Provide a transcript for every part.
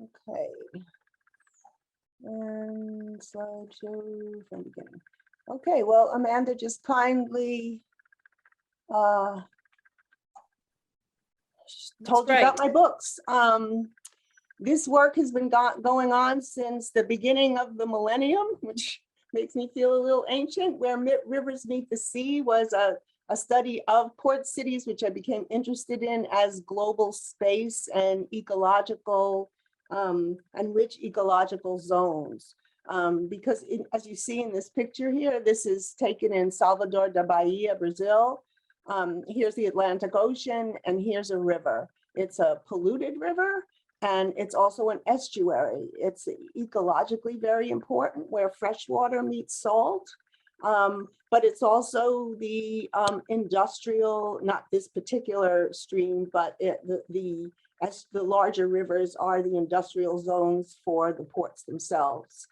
Okay. And slideshow from beginning. Okay, well, Amanda just kindly told you about my books. This work has been going on since the beginning of the millennium, which makes me feel a little ancient. Where Rivers Meet the Sea was a study of port cities, which I became interested in as global space and ecological and rich ecological zones. Because as you see in this picture here, this is taken in Salvador da Bahia, Brazil. Here's the Atlantic Ocean, and here's a river. It's a polluted river, and it's also an estuary. It's ecologically very important, where fresh water meets salt. But it's also the industrial, not this particular stream, but the larger rivers are the industrial zones for the ports themselves.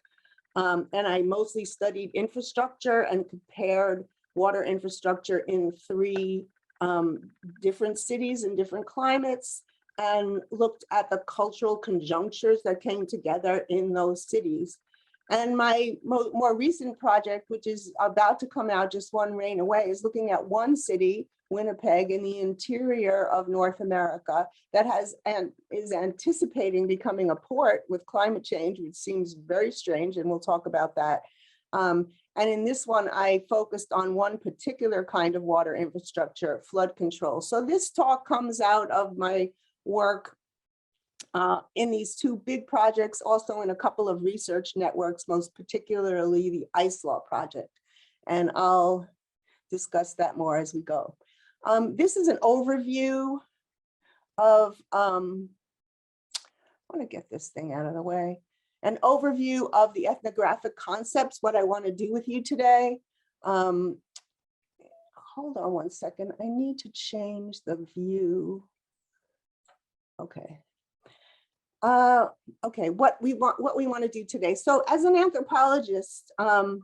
And I mostly studied infrastructure and compared water infrastructure in 3 different cities in different climates, and looked at the cultural conjunctures that came together in those cities. And my more recent project, which is about to come out just one rain away, is looking at one city, Winnipeg, in the interior of North America that has and is anticipating becoming a port with climate change, which seems very strange, and we'll talk about that. And in this one, I focused on one particular kind of water infrastructure, flood control. So this talk comes out of my work in these 2 big projects, also in a couple of research networks, most particularly the Ice Law Project. And I'll discuss that more as we go. This is an overview of, I want to get this thing out of the way. An overview of the ethnographic concepts, what I want to do with you today. Hold on one second. I need to change the view. Okay. Okay, what we want to do today. So as an anthropologist, the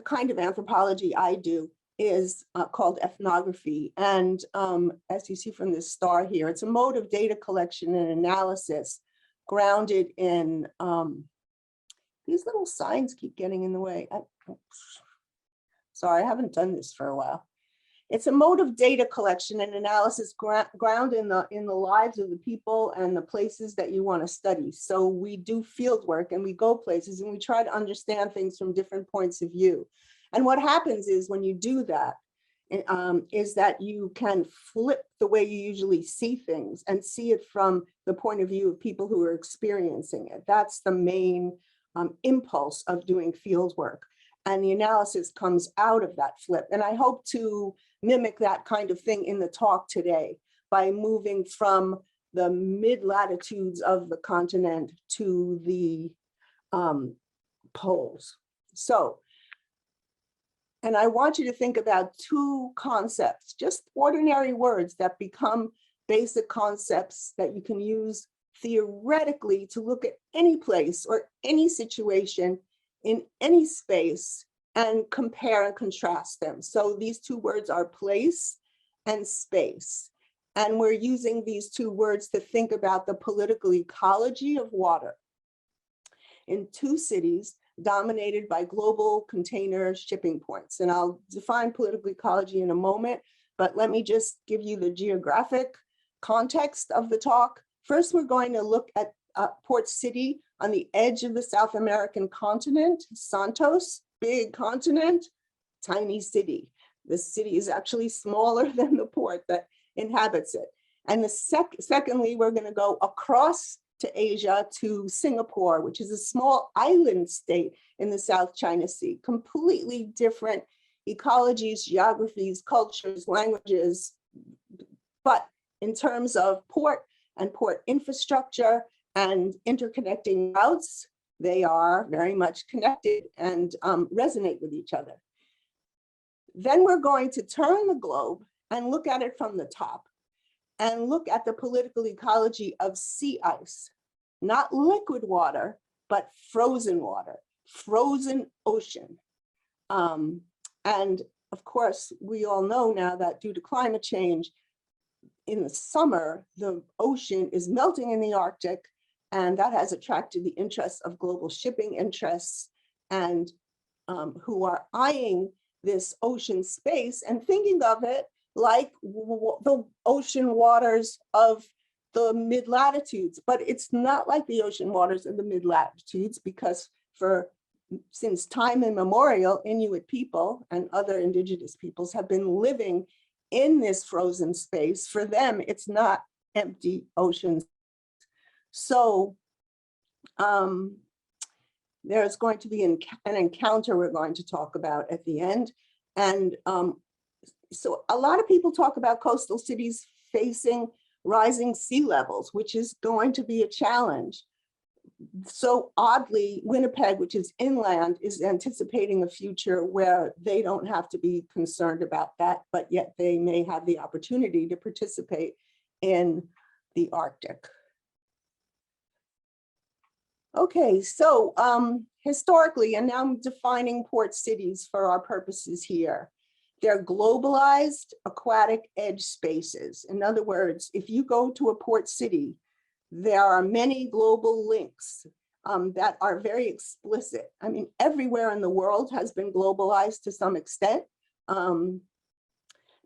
kind of anthropology I do is called ethnography. And as you see from this star here, it's a mode of data collection and analysis grounded in, these little signs keep getting in the way. Sorry, I haven't done this for a while. It's a mode of data collection and analysis grounded in the lives of the people and the places that you want to study. So we do field work and we go places and we try to understand things from different points of view. And what happens is when you do that, is that you can flip the way you usually see things and see it from the point of view of people who are experiencing it. That's the main impulse of doing field work. And the analysis comes out of that flip. And I hope to mimic that kind of thing in the talk today by moving from the mid-latitudes of the continent to the poles. So, and I want you to think about 2 concepts, just ordinary words that become basic concepts that you can use theoretically to look at any place or any situation in any space and compare and contrast them. So these 2 words are place and space. And we're using these 2 words to think about the political ecology of water in 2 cities dominated by global container shipping points. And I'll define political ecology in a moment, but let me just give you the geographic context of the talk. First, we're going to look at Port City on the edge of the South American continent, Santos, big continent, tiny city. The city is actually smaller than the port that inhabits it. And secondly, we're going to go across to Asia to Singapore, which is a small island state in the South China Sea, completely different ecologies, geographies, cultures, languages. But in terms of port and port infrastructure and interconnecting routes, they are very much connected and resonate with each other. Then we're going to turn the globe and look at it from the top and look at the political ecology of sea ice, not liquid water, but frozen water, frozen ocean. And of course, we all know now that due to climate change, in the summer, the ocean is melting in the Arctic And that has attracted the interests of global shipping interests and who are eyeing this ocean space and thinking of it like the ocean waters of the mid-latitudes. But it's not like the ocean waters of the mid-latitudes, because since time immemorial, Inuit people and other indigenous peoples have been living in this frozen space. For them, it's not empty oceans. So there's going to be an encounter we're going to talk about at the end. And so a lot of people talk about coastal cities facing rising sea levels, which is going to be a challenge. So oddly, Winnipeg, which is inland, is anticipating a future where they don't have to be concerned about that, but yet they may have the opportunity to participate in the Arctic. Okay, so historically, and now I'm defining port cities for our purposes here. They're globalized aquatic edge spaces. In other words, if you go to a port city, there are many global links that are very explicit. I mean, everywhere in the world has been globalized to some extent.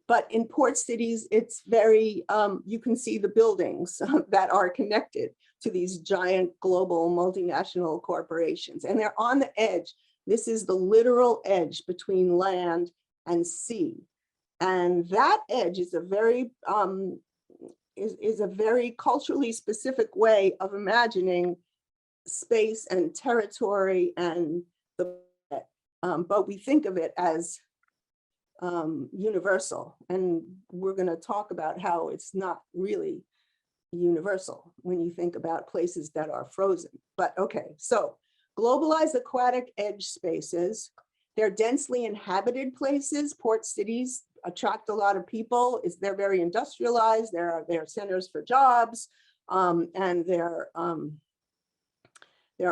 But in port cities, it's very, you can see the buildings that are connected to these giant global multinational corporations. And they're on the edge. This is the literal edge between land and sea. And that edge is a very, is a very culturally specific way of imagining space and territory and but we think of it as universal, and we're going to talk about how it's not really universal when you think about places that are frozen. But okay, so globalized aquatic edge spaces, they're densely inhabited places. Port cities attract a lot of people. They're very industrialized. They're centers for jobs, and they're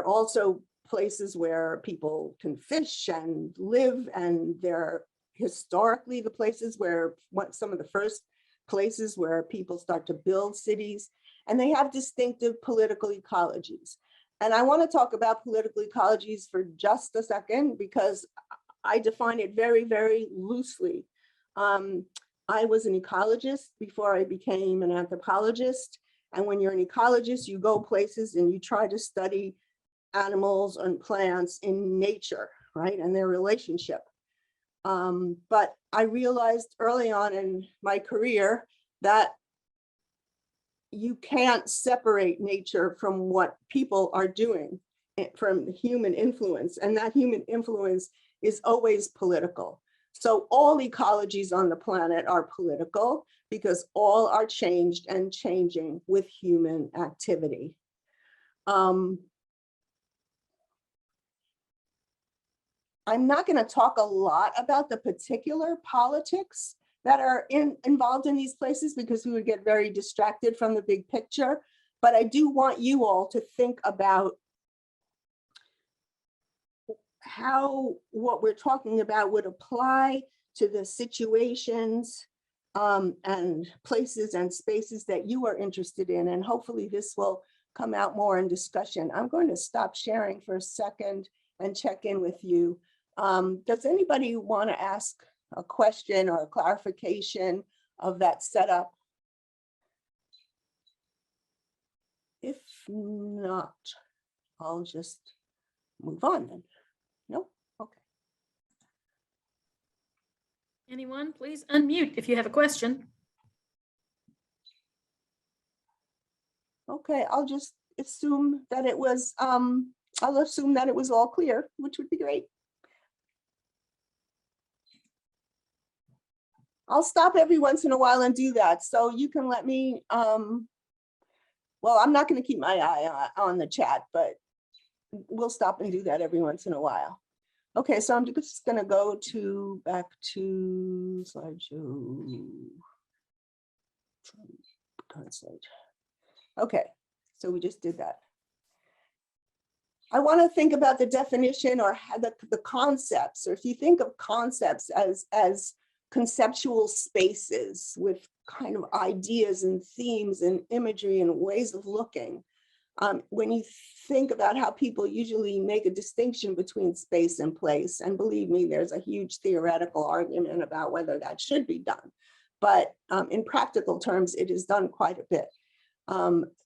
also places where people can fish and live, and they're historically the places where some of the first places where people start to build cities, and they have distinctive political ecologies. And I want to talk about political ecologies for just a second, because I define it very, very loosely. I was an ecologist before I became an anthropologist. And when you're an ecologist, you go places and you try to study animals and plants in nature, right? And their relationship. But I realized early on in my career that you can't separate nature from what people are doing, from human influence, and that human influence is always political. So all ecologies on the planet are political because all are changed and changing with human activity. I'm not going to talk a lot about the particular politics that are involved in these places, because we would get very distracted from the big picture. But I do want you all to think about how what we're talking about would apply to the situations and places and spaces that you are interested in. And hopefully this will come out more in discussion. I'm going to stop sharing for a second and check in with you. Does anybody want to ask a question or a clarification of that setup? If not, I'll just move on then. No? Okay. Anyone, please unmute if you have a question. Okay, I'll just assume that it was, I'll assume that it was all clear, which would be great. I'll stop every once in a while and do that. So you can let me, well, I'm not going to keep my eye on the chat, but we'll stop and do that every once in a while. Okay, so I'm just going to go back to slideshow. Okay, so we just did that. I want to think about the definition or the concepts, or if you think of concepts as conceptual spaces with kind of ideas and themes and imagery and ways of looking. When you think about how people usually make a distinction between space and place, and believe me, there's a huge theoretical argument about whether that should be done. But in practical terms, it is done quite a bit.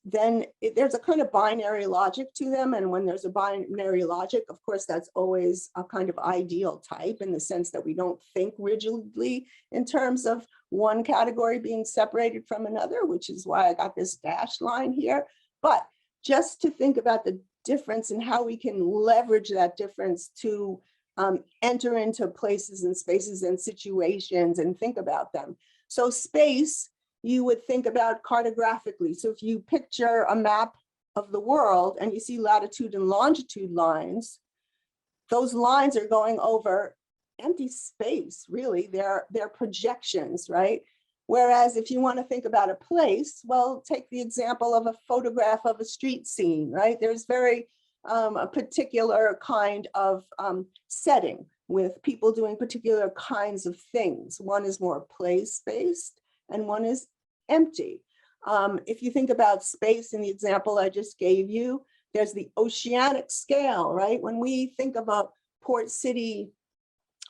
Then there's a kind of binary logic to them. And when there's a binary logic, of course, that's always a kind of ideal type in the sense that we don't think rigidly in terms of one category being separated from another, which is why I got this dashed line here. But just to think about the difference and how we can leverage that difference to enter into places and spaces and situations and think about them. So space, you would think about cartographically. So if you picture a map of the world and you see latitude and longitude lines, those lines are going over empty space, really. They're projections, right? Whereas if you want to think about a place, well, take the example of a photograph of a street scene, right? There's very a particular kind of setting with people doing particular kinds of things. One is more place-based and one is empty. If you think about space in the example I just gave you, there's the oceanic scale, right? When we think of a port city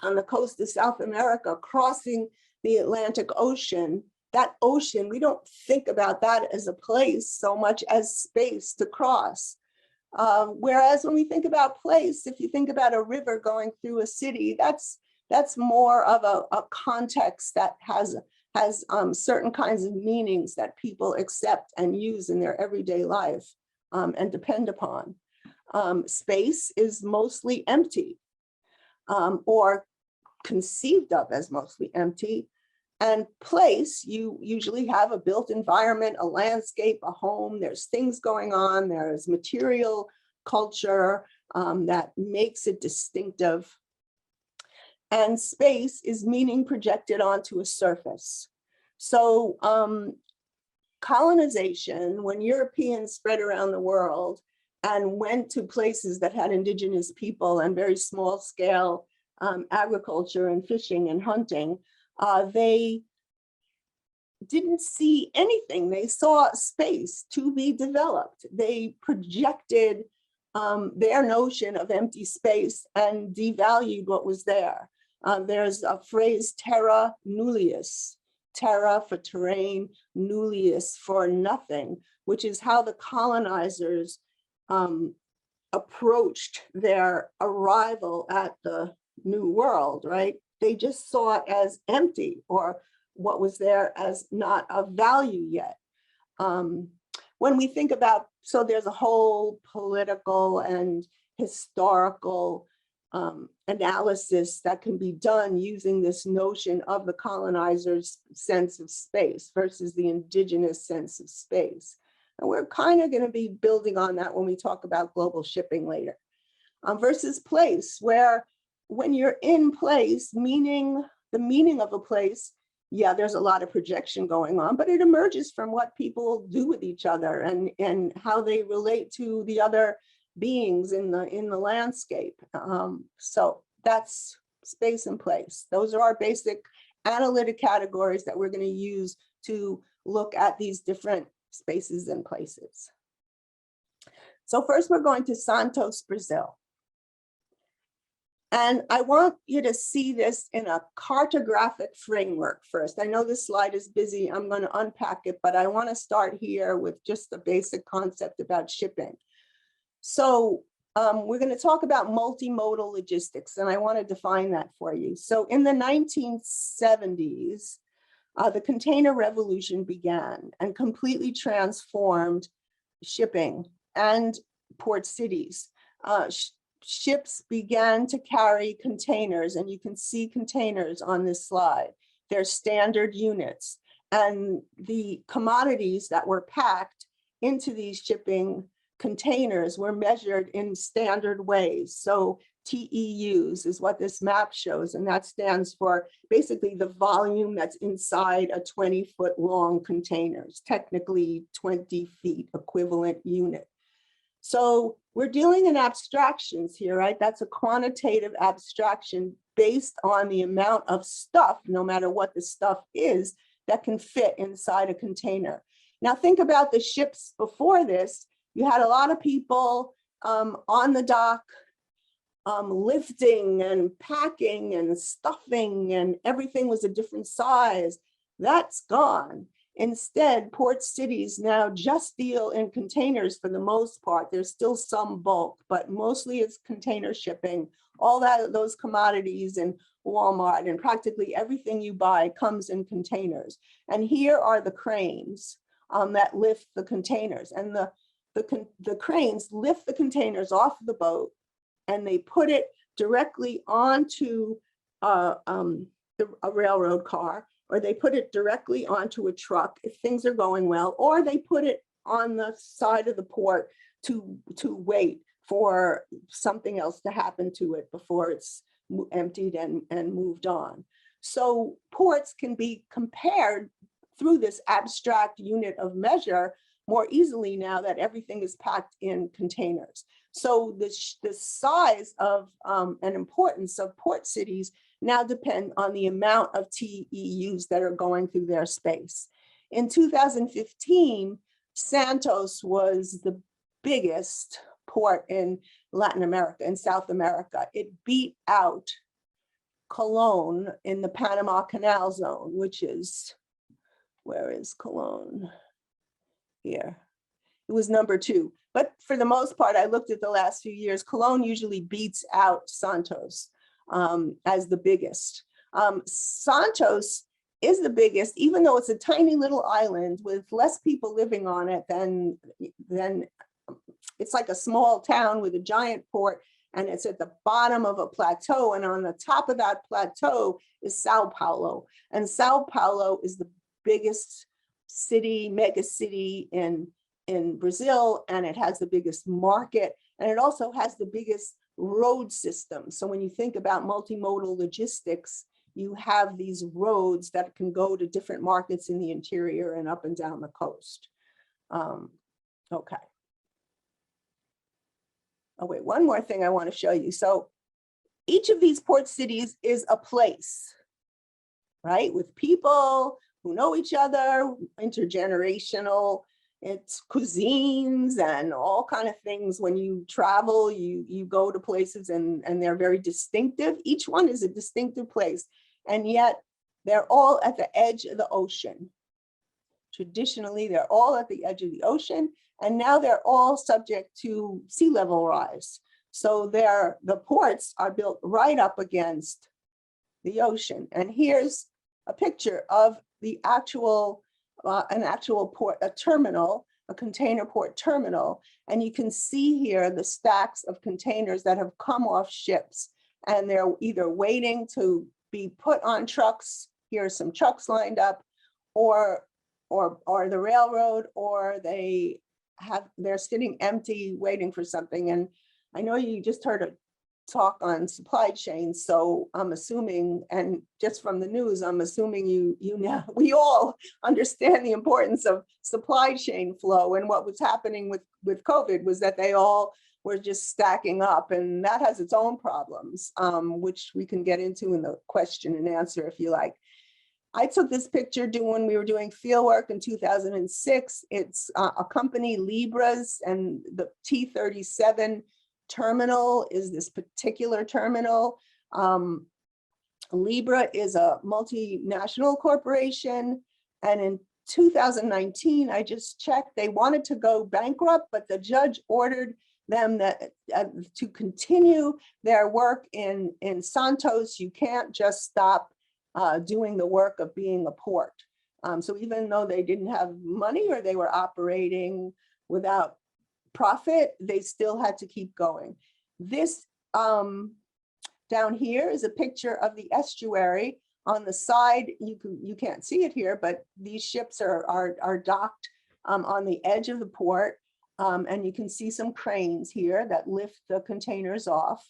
on the coast of South America crossing the Atlantic Ocean, that ocean, we don't think about that as a place so much as space to cross. Whereas when we think about place, if you think about a river going through a city, that's more of a context that has certain kinds of meanings that people accept and use in their everyday life and depend upon. Space is mostly empty or conceived of as mostly empty. And place, you usually have a built environment, a landscape, a home. There's things going on. There's material culture that makes it distinctive. And space is meaning projected onto a surface. So colonization, when Europeans spread around the world and went to places that had indigenous people and very small scale agriculture and fishing and hunting, they didn't see anything. They saw space to be developed. They projected their notion of empty space and devalued what was there. There's a phrase, terra nullius, terra for terrain, nullius for nothing, which is how the colonizers approached their arrival at the New World, right? They just saw it as empty or what was there as not of value yet. When we think about, so there's a whole political and historical analysis that can be done using this notion of the colonizers' sense of space versus the indigenous sense of space. And we're kind of going to be building on that when we talk about global shipping later. Versus place, where when you're in place, meaning the meaning of a place, yeah, there's a lot of projection going on, but it emerges from what people do with each other and how they relate to the other beings in the landscape. So that's space and place. Those are our basic analytic categories that we're going to use to look at these different spaces and places. So first we're going to Santos, Brazil. And I want you to see this in a cartographic framework first. I know this slide is busy. I'm going to unpack it, but I want to start here with just the basic concept about shipping. So we're going to talk about multimodal logistics, and I want to define that for you. So in the 1970s, the container revolution began and completely transformed shipping and port cities. Ships began to carry containers, and you can see containers on this slide. They're standard units, and the commodities that were packed into these shipping containers were measured in standard ways. So TEUs is what this map shows, and that stands for basically the volume that's inside a 20-foot long containers, technically 20 feet equivalent unit. So we're dealing in abstractions here, right? That's a quantitative abstraction based on the amount of stuff, no matter what the stuff is, that can fit inside a container. Now think about the ships before this. you had a lot of people on the dock lifting and packing and stuffing, and everything was a different size. That's gone. Instead, port cities now just deal in containers for the most part. There's still some bulk, but mostly it's container shipping. All those commodities in Walmart and practically everything you buy comes in containers. And here are the cranes that lift the containers. And the cranes lift the containers off the boat, and they put it directly onto a railroad car, or they put it directly onto a truck if things are going well, or they put it on the side of the port to wait for something else to happen to it before it's emptied and moved on. So ports can be compared through this abstract unit of measure more easily now that everything is packed in containers. So the size of and importance of port cities now depend on the amount of TEUs that are going through their space. In 2015, Santos was the biggest port in Latin America, in South America. It beat out Cologne in the Panama Canal zone, which is, where is Cologne? Here. It was number 2. But for the most part, I looked at the last few years, Cologne usually beats out Santos as the biggest. Santos is the biggest, even though it's a tiny little island with less people living on it than it's like a small town with a giant port, and it's at the bottom of a plateau, and on the top of that plateau is Sao Paulo. And Sao Paulo is the biggest city, mega city in Brazil, and it has the biggest market, and it also has the biggest road system. So when you think about multimodal logistics, you have these roads that can go to different markets in the interior and up and down the coast. Okay. Oh wait, one more thing I want to show you. So each of these port cities is a place, right? With people who know each other, intergenerational, it's cuisines and all kind of things. When you travel, you go to places and they're very distinctive. Each one is a distinctive place, and yet they're all at the edge of the ocean. Traditionally, they're all at the edge of the ocean, and now they're all subject to sea level rise. So the ports are built right up against the ocean. And here's a picture of the actual an actual port, a terminal, a container port terminal. And you can see here the stacks of containers that have come off ships, and they're either waiting to be put on trucks. Here are some trucks lined up, or the railroad, or they're sitting empty waiting for something. And I know you just heard a talk on supply chains, so I'm assuming, and just from the news, I'm assuming you know, we all understand the importance of supply chain flow. And what was happening with COVID was that they all were just stacking up, and that has its own problems, which we can get into in the question and answer if you like. I took this picture when we were doing field work in 2006. It's a company, Libra's, and the T37 terminal is this particular terminal. Libra is a multinational corporation, and in 2019, I just checked, they wanted to go bankrupt, but the judge ordered them to continue their work in Santos. You can't just stop doing the work of being a port. So even though they didn't have money or they were operating without profit, they still had to keep going. This down here is a picture of the estuary. On the side, you can't see it here, but these ships are docked on the edge of the port, and you can see some cranes here that lift the containers off.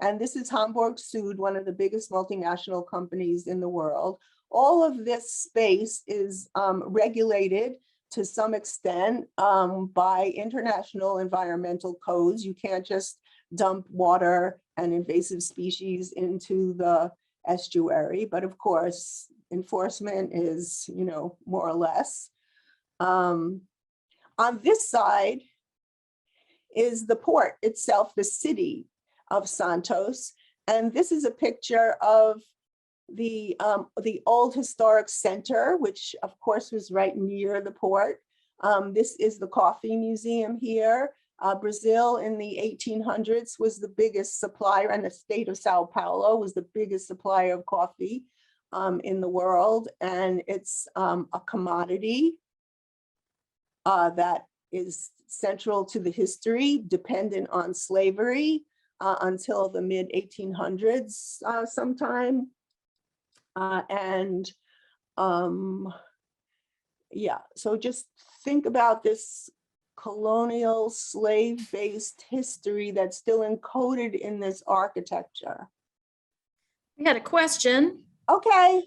And this is Hamburg Süd, one of the biggest multinational companies in the world. All of this space is regulated to some extent by international environmental codes. You can't just dump water and invasive species into the estuary, but of course, enforcement is, more or less. On this side, is the port itself, the city of Santos. And this is a picture of the old historic center, which of course was right near the port. This is the coffee museum here. Brazil in the 1800s was the biggest supplier, and the state of Sao Paulo was the biggest supplier of coffee in the world. And it's a commodity that is central to the history, dependent on slavery until the mid 1800s sometime. Yeah, so just think about this colonial slave-based history that's still encoded in this architecture. We had a question. Okay.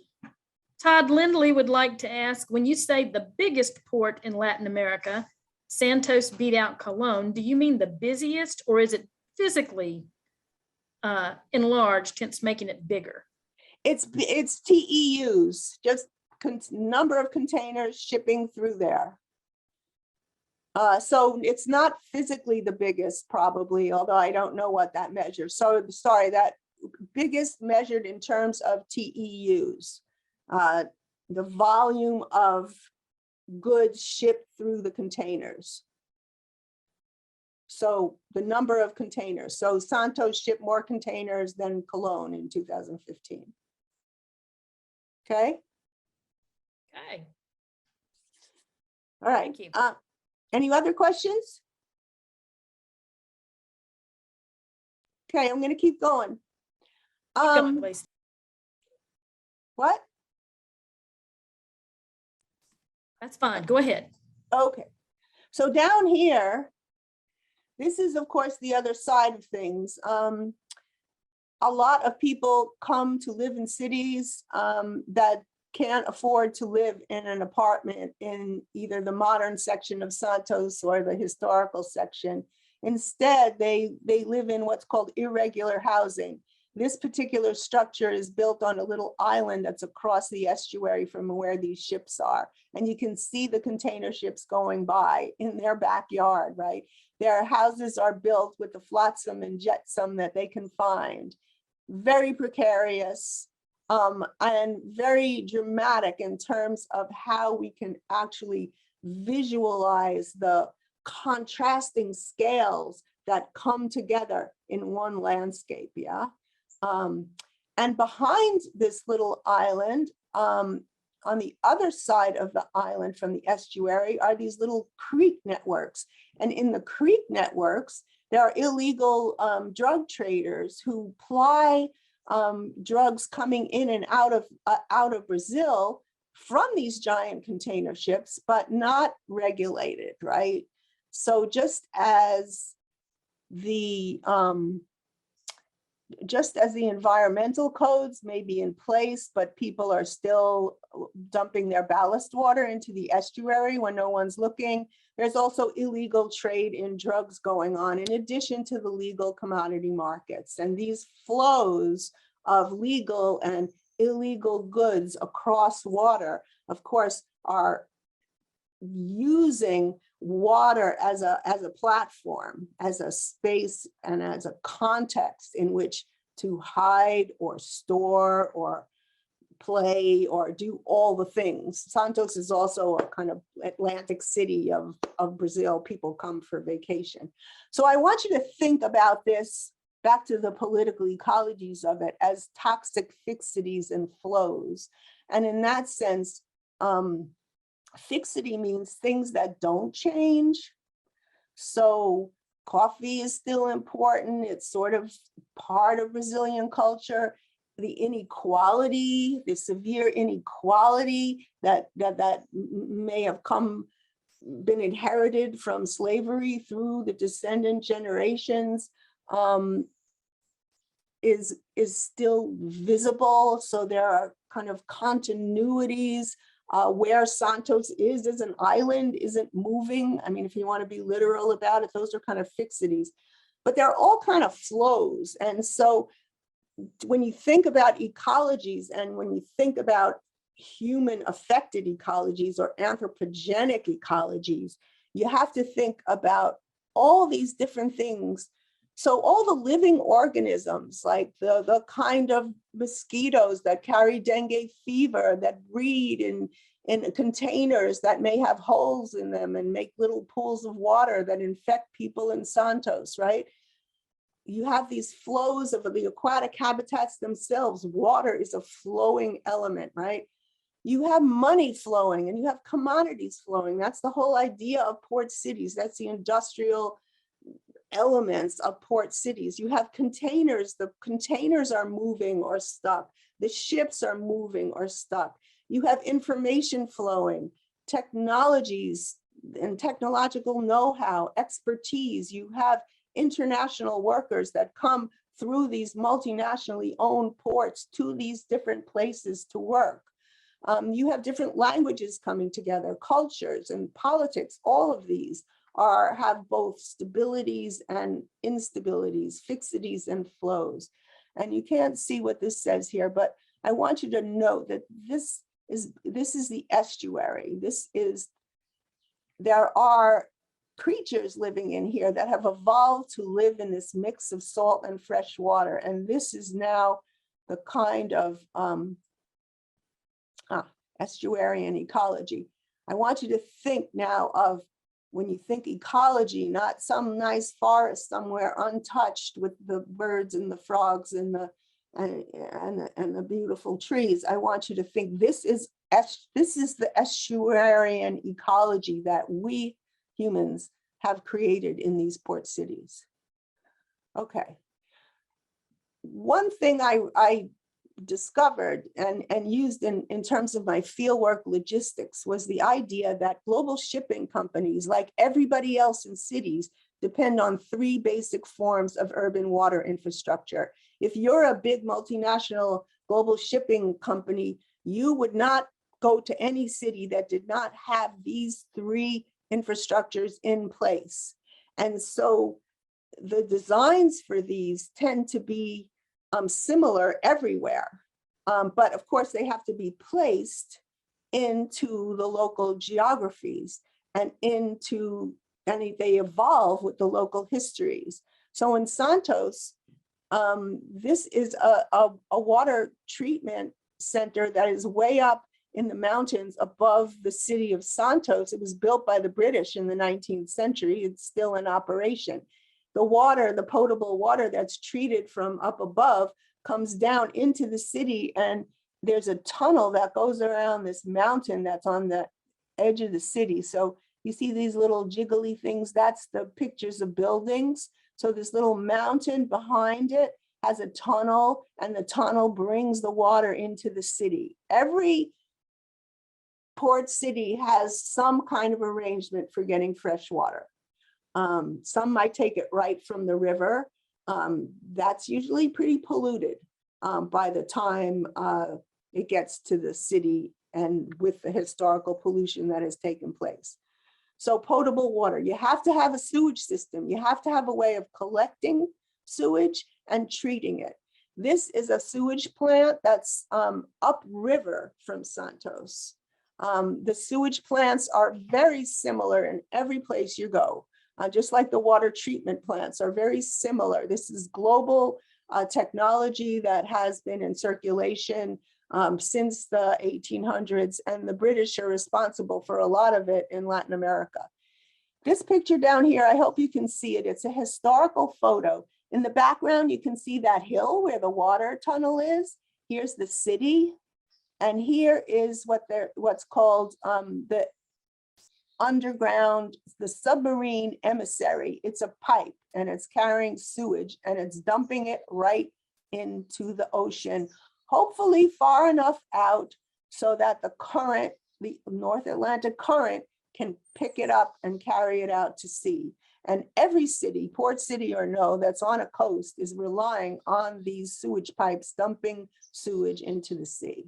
Todd Lindley would like to ask, when you say the biggest port in Latin America, Santos beat out Cologne, do you mean the busiest, or is it physically enlarged, hence making it bigger? It's TEUs, just number of containers shipping through there. So it's not physically the biggest, probably, although I don't know what that measures. So sorry, that biggest measured in terms of TEUs, the volume of goods shipped through the containers. So the number of containers. So Santos shipped more containers than Cologne in 2015. Okay. Okay. All right. Thank you. Any other questions? Okay, I'm going to keep going. Keep going, please. What? That's fine. Go ahead. Okay. So down here, this is, of course, the other side of things. A lot of people come to live in cities that can't afford to live in an apartment in either the modern section of Santos or the historical section. Instead, they live in what's called irregular housing. This particular structure is built on a little island that's across the estuary from where these ships are. And you can see the container ships going by in their backyard, right? Their houses are built with the flotsam and jetsam that they can find. Very precarious. And very dramatic in terms of how we can actually visualize the contrasting scales that come together in one landscape, yeah? And behind this little island, on the other side of the island from the estuary are these little creek networks. And in the creek networks, there are illegal drug traders who ply drugs coming in and out of Brazil from these giant container ships, but not regulated, right? So just as the environmental codes may be in place, but people are still dumping their ballast water into the estuary when no one's looking, there's also illegal trade in drugs going on in addition to the legal commodity markets. And these flows of legal and illegal goods across water, of course, are using water as a platform, as a space, and as a context in which to hide or store or play or do all the things. Santos is also a kind of Atlantic city of Brazil. People come for vacation. So I want you to think about this, back to the political ecologies of it, as toxic fixities and flows. And in that sense, fixity means things that don't change. So coffee is still important. It's sort of part of Brazilian culture. The inequality, the severe inequality that may have been inherited from slavery through the descendant generations is still visible. So there are kind of continuities where Santos is as an island isn't moving. I mean, if you want to be literal about it, those are kind of fixities, but they're all kind of flows. And so when you think about ecologies and when you think about human affected ecologies or anthropogenic ecologies, you have to think about all these different things. So all the living organisms, like the kind of mosquitoes that carry dengue fever, that breed in containers that may have holes in them and make little pools of water that infect people in Santos, right? You have these flows of the aquatic habitats themselves. Water is a flowing element, right? You have money flowing and you have commodities flowing. That's the whole idea of port cities. That's the industrial elements of port cities. You have containers. The containers are moving or stuck. The ships are moving or stuck. You have information flowing, technologies and technological know-how, expertise. You have international workers that come through these multinationally owned ports to these different places to work. You have different languages coming together, cultures and politics. All of these have both stabilities and instabilities, fixities and flows. And you can't see what this says here, but I want you to note that this is the estuary. There are creatures living in here that have evolved to live in this mix of salt and fresh water. And this is now the kind of estuarian ecology. I want you to think now of, when you think ecology, not some nice forest somewhere untouched with the birds and the frogs and the beautiful trees. I want you to think this is the estuarian ecology that we humans have created in these port cities. Okay. One thing I discovered and used in terms of my fieldwork logistics was the idea that global shipping companies, like everybody else in cities, depend on three basic forms of urban water infrastructure. If you're a big multinational global shipping company, you would not go to any city that did not have these three infrastructures in place. And so the designs for these tend to be similar everywhere. But of course, they have to be placed into the local geographies and they evolve with the local histories. So in Santos, this is a water treatment center that is way up in the mountains above the city of Santos. It was built by the British in the 19th century. It's still in operation. The water, the potable water that's treated from up above comes down into the city, and there's a tunnel that goes around this mountain that's on the edge of the city. So you see these little jiggly things, that's the pictures of buildings. So this little mountain behind it has a tunnel, and the tunnel brings the water into the city. Every port city has some kind of arrangement for getting fresh water. Some might take it right from the river. That's usually pretty polluted by the time it gets to the city and with the historical pollution that has taken place. So potable water, you have to have a sewage system. You have to have a way of collecting sewage and treating it. This is a sewage plant that's upriver from Santos. The sewage plants are very similar in every place you go. Just like the water treatment plants are very similar. This is global technology that has been in circulation since the 1800s, and the British are responsible for a lot of it in Latin America. This picture down here, I hope you can see it. It's a historical photo. In the background, you can see that hill where the water tunnel is. Here's the city, and here is what's called the underground, the submarine emissary. It's a pipe and it's carrying sewage and it's dumping it right into the ocean, hopefully far enough out so that the current, the North Atlantic current, can pick it up and carry it out to sea. And every city, port city or no, that's on a coast is relying on these sewage pipes dumping sewage into the sea.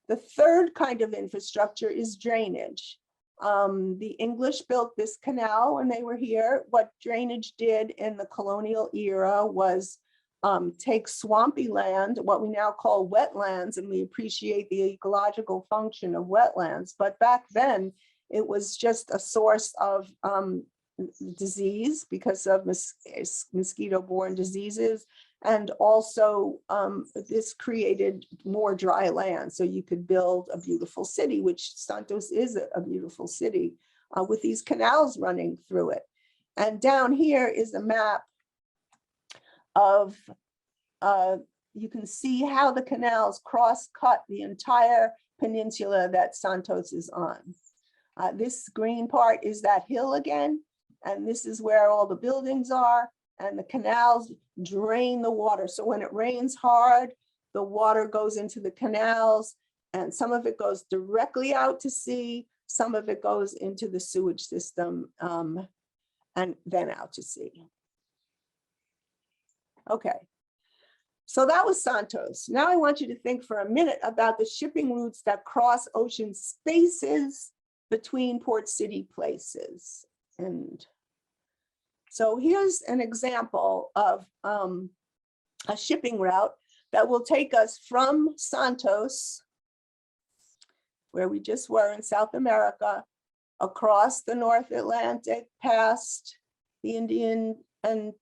The third kind of infrastructure is drainage. The English built this canal when they were here. What drainage did in the colonial era was take swampy land, what we now call wetlands, and we appreciate the ecological function of wetlands. But back then, it was just a source of disease because of mosquito-borne diseases. And also this created more dry land. So you could build a beautiful city, which Santos is a beautiful city with these canals running through it. And down here is a map of, you can see how the canals cross-cut the entire peninsula that Santos is on. This green part is that hill again, and this is where all the buildings are, and the canals drain the water. So when it rains hard, the water goes into the canals, and some of it goes directly out to sea, some of it goes into the sewage system, and then out to sea. Okay, so that was Santos. Now I want you to think for a minute about the shipping routes that cross ocean spaces between port city places. And so here's an example of a shipping route that will take us from Santos, where we just were in South America, across the North Atlantic, past the Indian and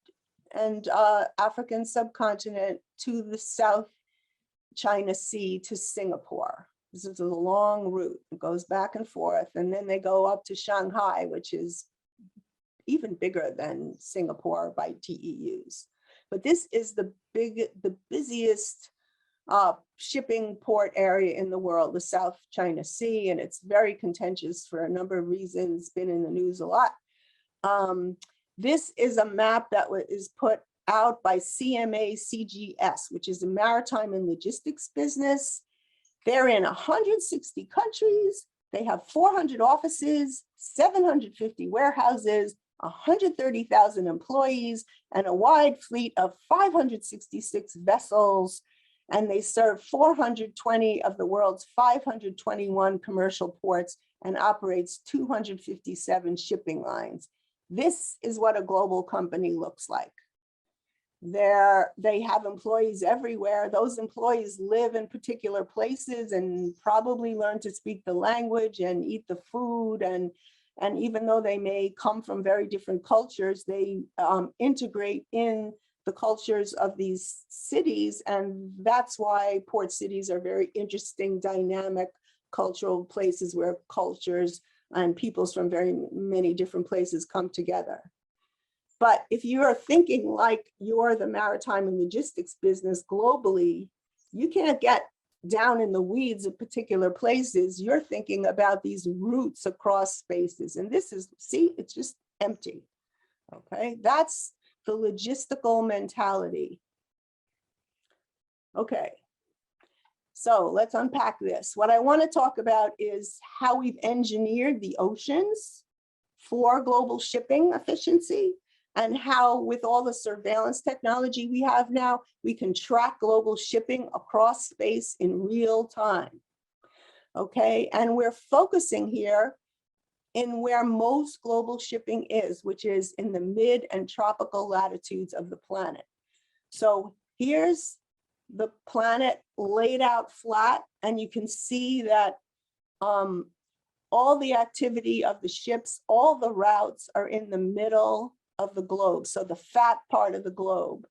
African subcontinent to the South China Sea to Singapore. This is a long route. It goes back and forth, and then they go up to Shanghai, which is even bigger than Singapore by TEUs. But this is the busiest shipping port area in the world, the South China Sea, and it's very contentious for a number of reasons, been in the news a lot. This is a map that is put out by CMA CGS, which is a maritime and logistics business. They're in 160 countries. They have 400 offices, 750 warehouses, 130,000 employees, and a wide fleet of 566 vessels. And they serve 420 of the world's 521 commercial ports and operates 257 shipping lines. This is what a global company looks like. They have employees everywhere. Those employees live in particular places and probably learn to speak the language and eat the food. And even though they may come from very different cultures, they integrate in the cultures of these cities. And that's why port cities are very interesting, dynamic cultural places where cultures and peoples from very many different places come together. But if you are thinking like you're the maritime and logistics business globally, you can't get down in the weeds of particular places. You're thinking about these routes across spaces. And this is, see, it's just empty. Okay, that's the logistical mentality. Okay, so let's unpack this. What I want to talk about is how we've engineered the oceans for global shipping efficiency, and how with all the surveillance technology we have now, we can track global shipping across space in real time. Okay, and we're focusing here in where most global shipping is, which is in the mid and tropical latitudes of the planet. So here's the planet laid out flat, and you can see that all the activity of the ships, all the routes are in the middle of the globe, so the fat part of the globe.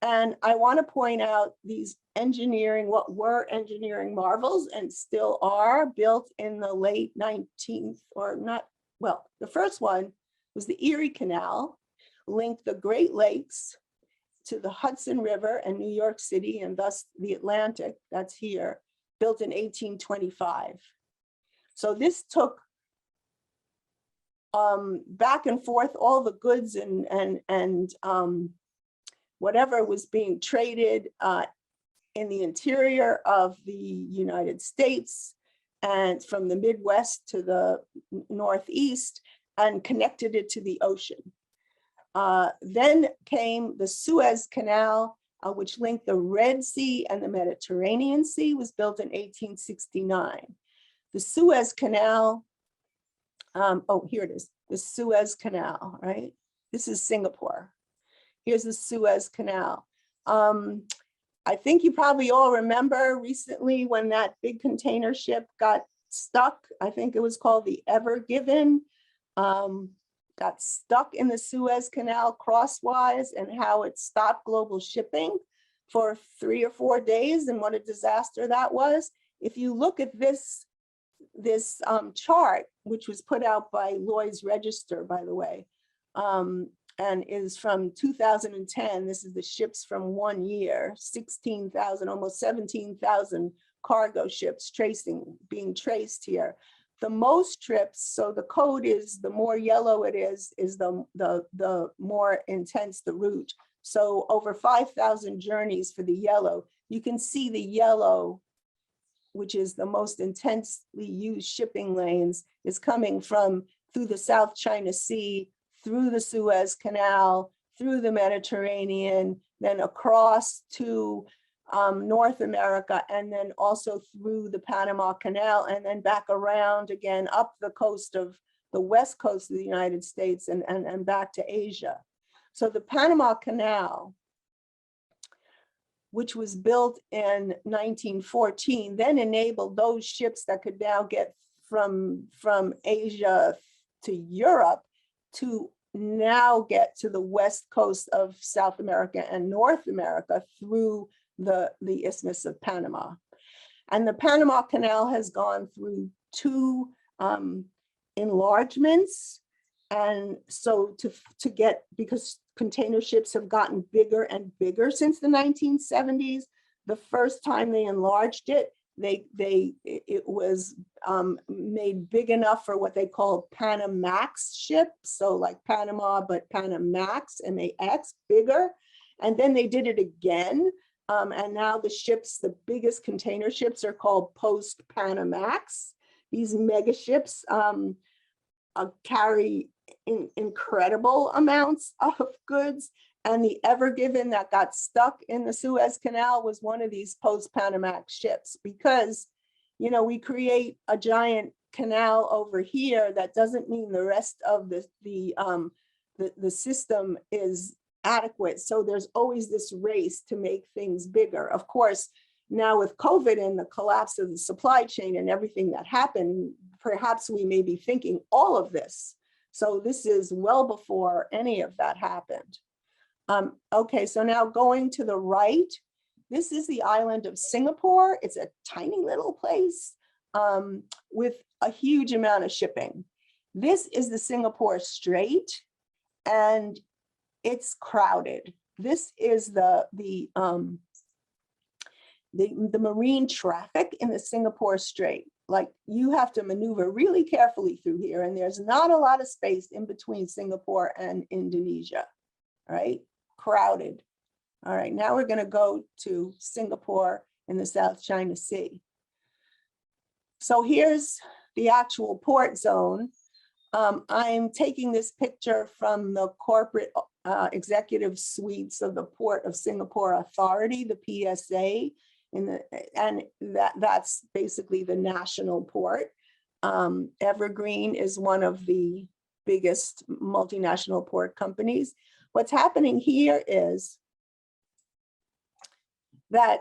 And I want to point out these engineering, what were engineering marvels and still are, built in the late 19th, or not, well, the first one was the Erie Canal, linked the Great Lakes to the Hudson River and New York City, and thus the Atlantic, that's here, built in 1825. So this took back and forth all the goods and whatever was being traded in the interior of the United States and from the Midwest to the Northeast, and connected it to the ocean. Then came the Suez Canal, which linked the Red Sea and the Mediterranean Sea, was built in 1869. The Suez Canal, oh, here it is, the Suez Canal, right? This is Singapore. Here's the Suez Canal. I think you probably all remember recently when that big container ship got stuck. I think it was called the Ever Given. got stuck in the Suez Canal crosswise and how it stopped global shipping for 3 or 4 days and what a disaster that was. If you look at this chart, which was put out by Lloyd's Register, by the way, and is from 2010. This is the ships from 1 year, 16,000, almost 17,000 cargo ships being traced here. The most trips, so the code is, the more yellow it is the more intense the route. So over 5,000 journeys for the yellow. You can see the yellow, which is the most intensely used shipping lanes, is coming from through the South China Sea, through the Suez Canal, through the Mediterranean, then across to North America, and then also through the Panama Canal, and then back around again up the coast of the west coast of the United States and back to Asia. So the Panama Canal, which was built in 1914, then enabled those ships that could now get from Asia to Europe to now get to the west coast of South America and North America through the Isthmus of Panama. And the Panama Canal has gone through 2 enlargements. And so to get, because container ships have gotten bigger and bigger since the 1970s, the first time they enlarged it, it was made big enough for what they call Panamax ships. So like Panama, but Panamax, MAX, bigger. And then they did it again. And now the ships, the biggest container ships, are called post-Panamax. These mega ships carry incredible amounts of goods. And the Ever Given that got stuck in the Suez Canal was one of these post-Panamax ships, because, you know, we create a giant canal over here. That doesn't mean the rest of the system is adequate. So there's always this race to make things bigger. Of course, now with COVID and the collapse of the supply chain and everything that happened, perhaps we may be thinking all of this. So this is well before any of that happened. Okay, so now going to the right, this is the island of Singapore. It's a tiny little place with a huge amount of shipping. This is the Singapore Strait, and it's crowded. This is the marine traffic in the Singapore Strait. Like, you have to maneuver really carefully through here, and there's not a lot of space in between Singapore and Indonesia, right? Crowded. All right, now we're going to go to Singapore in the South China Sea. So here's the actual port zone. I'm taking this picture from the corporate executive suites of the Port of Singapore Authority, the PSA, and that's basically the national port. Evergreen is one of the biggest multinational port companies. What's happening here is that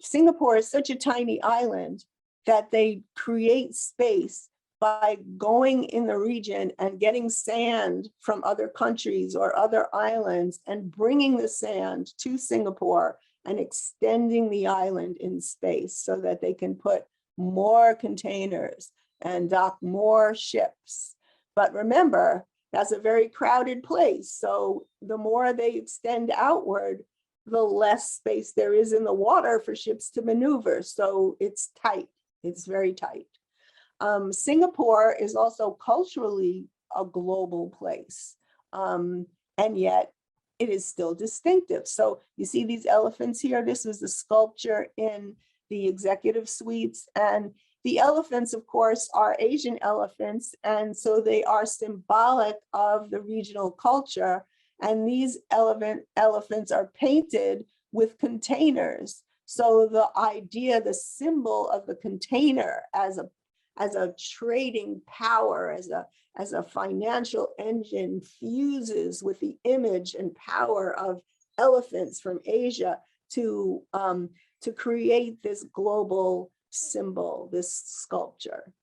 Singapore is such a tiny island that they create space by going in the region and getting sand from other countries or other islands and bringing the sand to Singapore and extending the island in space so that they can put more containers and dock more ships. But remember, that's a very crowded place. So the more they extend outward, the less space there is in the water for ships to maneuver. So it's tight. It's very tight. Singapore is also culturally a global place, and yet it is still distinctive. So you see these elephants here. This was the sculpture in the executive suites, and the elephants, of course, are Asian elephants, and so they are symbolic of the regional culture. And these elephants are painted with containers. So the idea, the symbol of the container as a trading power, as a financial engine, fuses with the image and power of elephants from Asia to create this global symbol, this sculpture.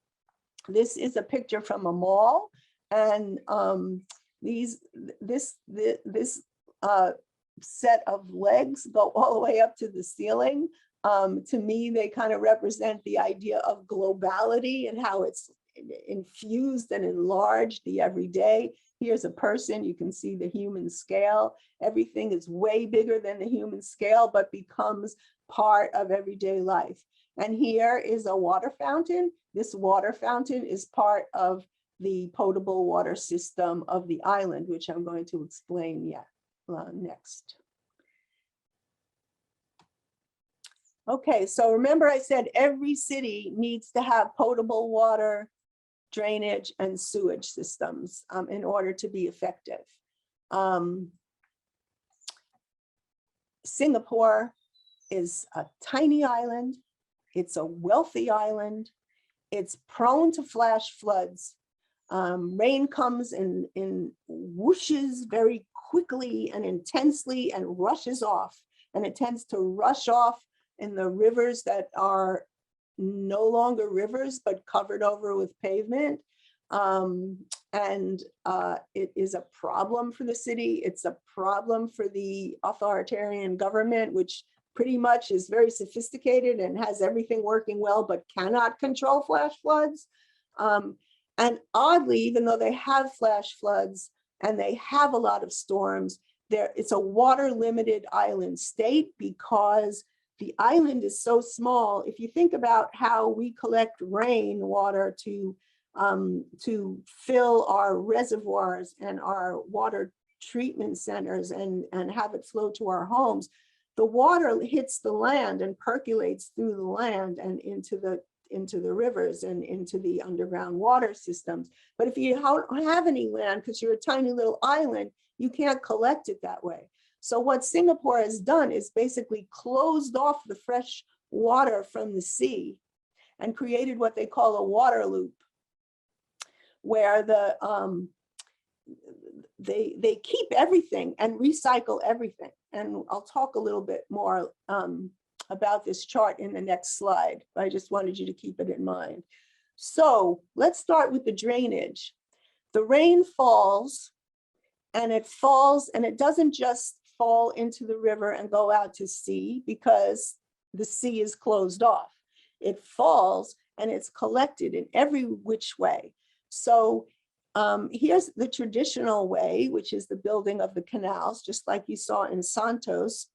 This is a picture from a mall, And this set of legs go all the way up to the ceiling. To me, they kind of represent the idea of globality and how it's infused and enlarged the everyday. Here's a person, you can see the human scale. Everything is way bigger than the human scale, but becomes part of everyday life. And here is a water fountain. This water fountain is part of the potable water system of the island, which I'm going to explain next. Okay, so remember I said every city needs to have potable water, drainage, and sewage systems in order to be effective. Singapore is a tiny island. It's a wealthy island. It's prone to flash floods. Rain comes in whooshes very quickly and intensely and rushes off. And it tends to rush off in the rivers that are no longer rivers, but covered over with pavement. It is a problem for the city. It's a problem for the authoritarian government, which pretty much is very sophisticated and has everything working well, but cannot control flash floods. And oddly, even though they have flash floods and they have a lot of storms, it's a water limited island state because the island is so small. If you think about how we collect rainwater to fill our reservoirs and our water treatment centers and have it flow to our homes, the water hits the land and percolates through the land and into the rivers and into the underground water systems. But if you don't have any land, because you're a tiny little island, you can't collect it that way. So what Singapore has done is basically closed off the fresh water from the sea and created what they call a water loop, where they keep everything and recycle everything. And I'll talk a little bit more about this chart in the next slide. I just wanted you to keep it in mind. So let's start with the drainage. The rain falls, and it doesn't just fall into the river and go out to sea because the sea is closed off. It falls and it's collected in every which way. So here's the traditional way, which is the building of the canals, just like you saw in Santos,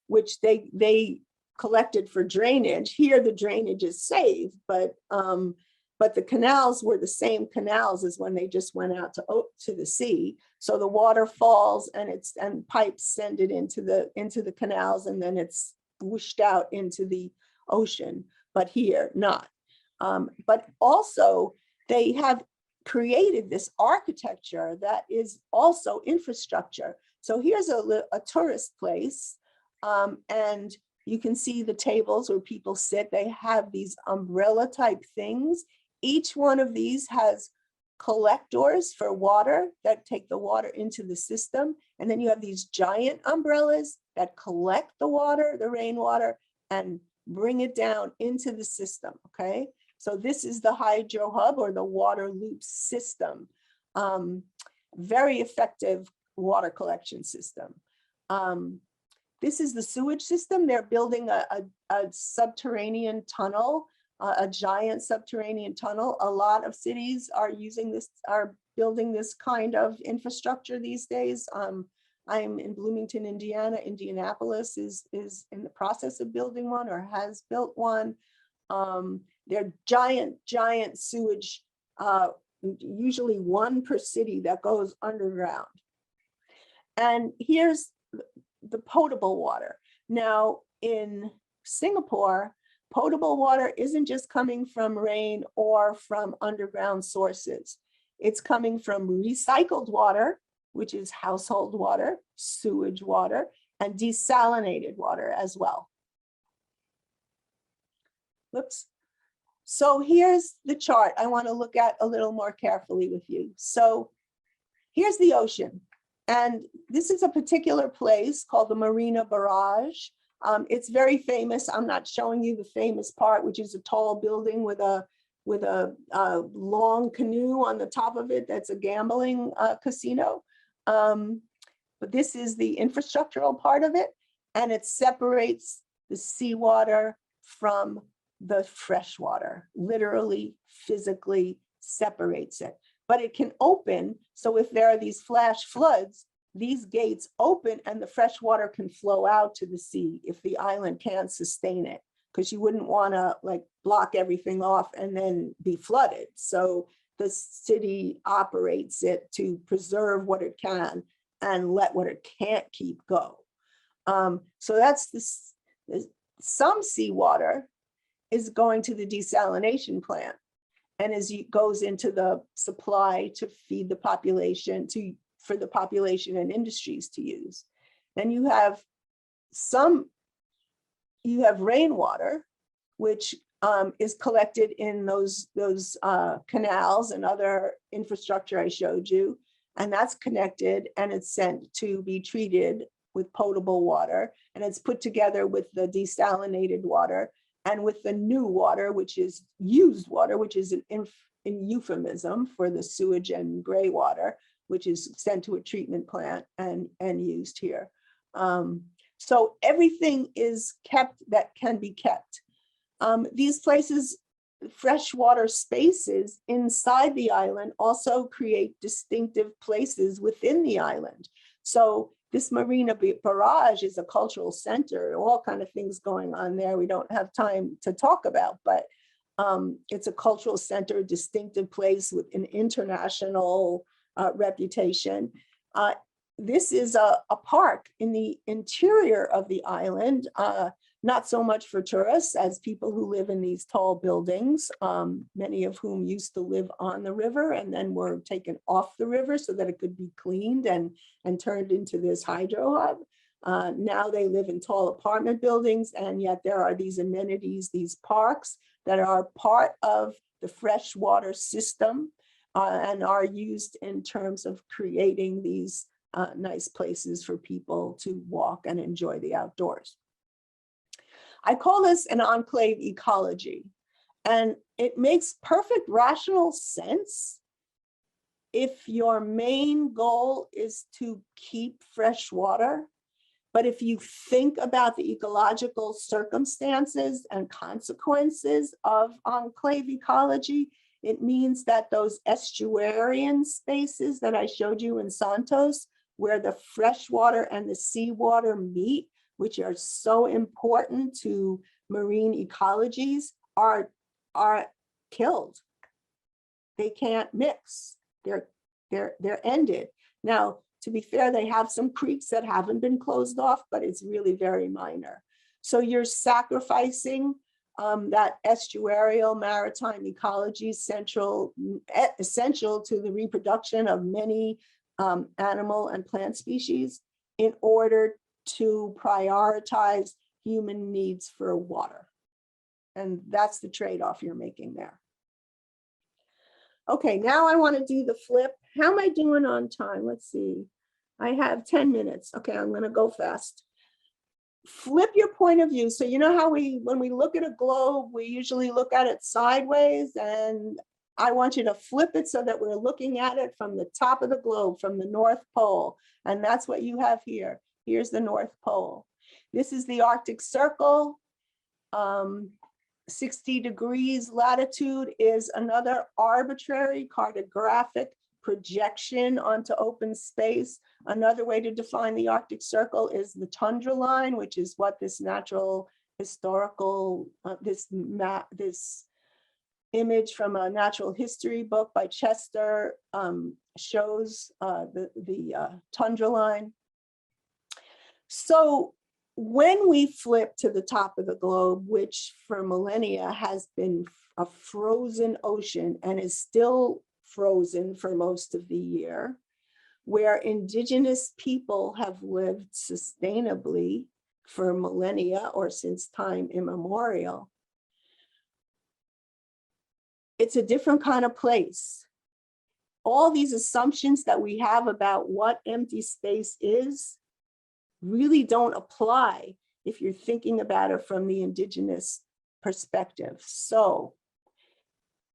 which they collected for drainage. Here the drainage is saved, but the canals were the same canals as when they just went out to the sea. So the water falls and pipes send it into the canals, and then it's whooshed out into the ocean. But here, not. But also they have created this architecture that is also infrastructure. So here's a tourist place, and you can see the tables where people sit. They have these umbrella type things. Each one of these has collectors for water that take the water into the system. And then you have these giant umbrellas that collect the water, the rainwater, and bring it down into the system, okay? So this is the hydro hub or the water loop system. Very effective water collection system. This is the sewage system. They're building a subterranean tunnel, a giant subterranean tunnel. A lot of cities are building this kind of infrastructure these days. I'm in Bloomington, Indiana. Indianapolis is in the process of building one or has built one. They're giant sewage, usually one per city that goes underground. And here's the potable water. Now in Singapore, potable water isn't just coming from rain or from underground sources. It's coming from recycled water, which is household water, sewage water, and desalinated water as well. Whoops. So here's the chart I want to look at a little more carefully with you. So here's the ocean. And this is a particular place called the Marina Barrage. It's very famous. I'm not showing you the famous part, which is a tall building with a with a long canoe on the top of it that's a gambling casino. But this is the infrastructural part of it, and it separates the seawater from the freshwater, literally, physically separates it. But it can open, so if there are these flash floods, these gates open and the fresh water can flow out to the sea if the island can't sustain it, because you wouldn't want to like block everything off and then be flooded. So the city operates it to preserve what it can and let what it can't keep go. So that's this, some seawater is going to the desalination plant and goes into the supply to feed the population, for the population and industries to use. Then you have rainwater, which is collected in those canals and other infrastructure I showed you, and that's connected and it's sent to be treated with potable water, and it's put together with the desalinated water and with the new water, which is used water, which is an euphemism for the sewage and gray water, which is sent to a treatment plant and used here. So everything is kept that can be kept. These places, freshwater spaces inside the island, also create distinctive places within the island. So this Marina Barrage is a cultural center, all kind of things going on there we don't have time to talk about, but it's a cultural center, distinctive place with an international reputation. This is a park in the interior of the island, not so much for tourists as people who live in these tall buildings, many of whom used to live on the river and then were taken off the river so that it could be cleaned and turned into this hydro hub. Now they live in tall apartment buildings, and yet there are these amenities, these parks that are part of the freshwater system and are used in terms of creating these nice places for people to walk and enjoy the outdoors. I call this an enclave ecology, and it makes perfect rational sense if your main goal is to keep fresh water. But if you think about the ecological circumstances and consequences of enclave ecology, it means that those estuarian spaces that I showed you in Santos, where the freshwater and the seawater meet, which are so important to marine ecologies, are killed. They can't mix. They're ended. Now, to be fair, they have some creeks that haven't been closed off, but it's really very minor. So you're sacrificing that estuarial maritime ecology, essential to the reproduction of many animal and plant species, in order to prioritize human needs for water. And that's the trade-off you're making there. Okay, now I want to do the flip. How am I doing on time? Let's see. I have 10 minutes. Okay, I'm going to go fast. Flip your point of view. So you know how when we look at a globe, we usually look at it sideways, and I want you to flip it so that we're looking at it from the top of the globe, from the North Pole. And that's what you have here. Here's the North Pole. This is the Arctic Circle. 60 degrees latitude is another arbitrary cartographic projection onto open space. Another way to define the Arctic Circle is the tundra line, which is what this natural historical, this image from a natural history book by Chester shows the tundra line. So when we flip to the top of the globe, which for millennia has been a frozen ocean and is still frozen for most of the year, where indigenous people have lived sustainably for millennia or since time immemorial, it's a different kind of place. All these assumptions that we have about what empty space is really don't apply if you're thinking about it from the indigenous perspective. So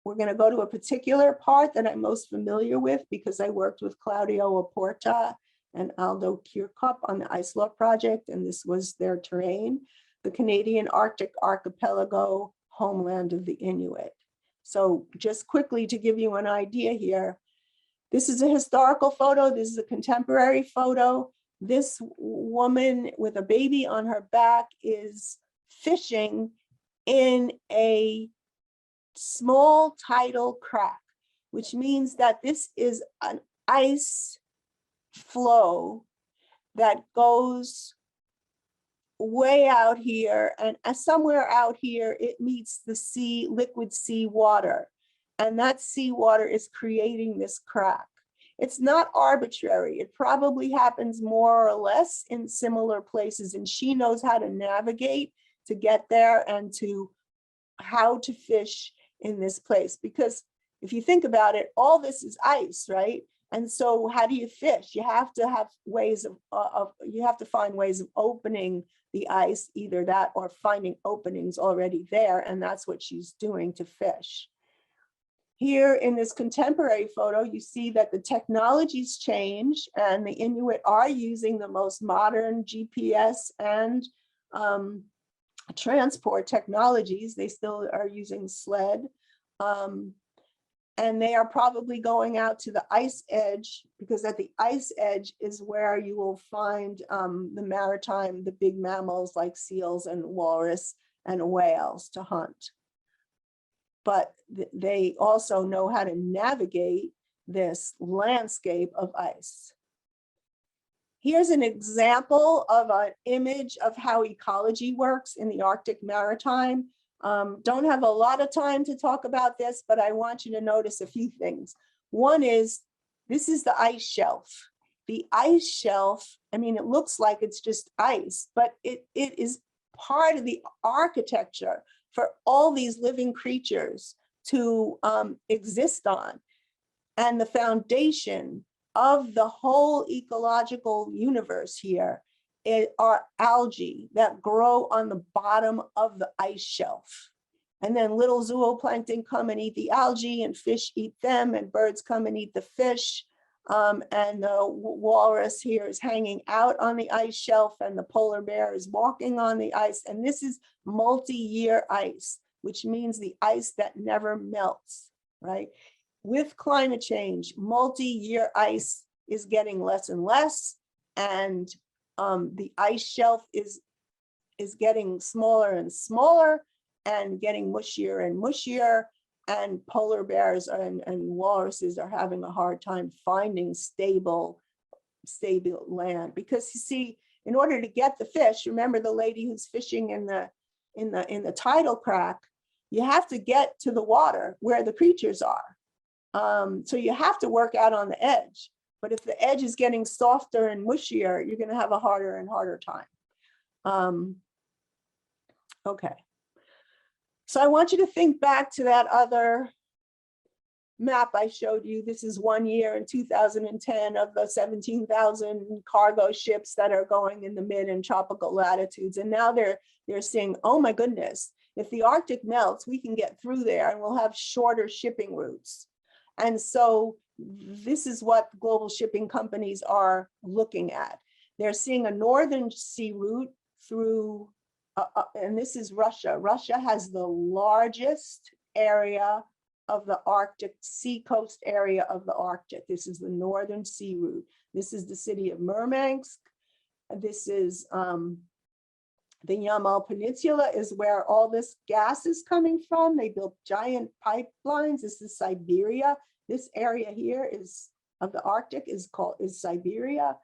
we're going to go to a particular part that I'm most familiar with because I worked with Claudio Aporta and Aldo Kirkup on the Ice Law Project, and this was their terrain, the Canadian Arctic Archipelago, homeland of the Inuit. So just quickly to give you an idea here, this is a historical photo, this is a contemporary photo. This woman with a baby on her back is fishing in a small tidal crack, which means that this is an ice flow that goes way out here, and somewhere out here it meets the sea, liquid sea water, and that seawater is creating this crack. It's not arbitrary. It probably happens more or less in similar places, and she knows how to navigate to get there and to how to fish in this place. Because if you think about it, all this is ice, right? And so how do you fish? You have to have ways you have to find ways of opening the ice, either that or finding openings already there, and that's what she's doing to fish. Here in this contemporary photo, you see that the technology's changed and the Inuit are using the most modern GPS and transport technologies. They still are using sled. And they are probably going out to the ice edge, because at the ice edge is where you will find the maritime, the big mammals like seals and walrus and whales to hunt. But they also know how to navigate this landscape of ice. Here's an example of an image of how ecology works in the Arctic maritime. Don't have a lot of time to talk about this, but I want you to notice a few things. One is, this is the ice shelf. The ice shelf, I mean, it looks like it's just ice, but it is part of the architecture for all these living creatures to exist on. And the foundation of the whole ecological universe here are algae that grow on the bottom of the ice shelf. And then little zooplankton come and eat the algae, and fish eat them, and birds come and eat the fish. And the walrus here is hanging out on the ice shelf, and the polar bear is walking on the ice. And this is multi-year ice, which means the ice that never melts, right? With climate change, multi-year ice is getting less and less, and the ice shelf is getting smaller and smaller and getting mushier and mushier, and polar bears and walruses are having a hard time finding stable land. Because you see, in order to get the fish, remember the lady who's fishing in the tidal crack, you have to get to the water where the creatures are. So you have to work out on the edge. But if the edge is getting softer and mushier, you're going to have a harder and harder time. Okay. So I want you to think back to that other map I showed you. This is 1 year in 2010 of the 17,000 cargo ships that are going in the mid and tropical latitudes. And now they're saying, oh my goodness, if the Arctic melts, we can get through there and we'll have shorter shipping routes. And so this is what global shipping companies are looking at. They're seeing a northern sea route through, and this is Russia. Russia has the largest area of the Arctic, seacoast area of the Arctic. This is the northern sea route. This is the city of Murmansk. This is the Yamal Peninsula is where all this gas is coming from. They built giant pipelines. This is Siberia. This area here is of the Arctic is Siberia.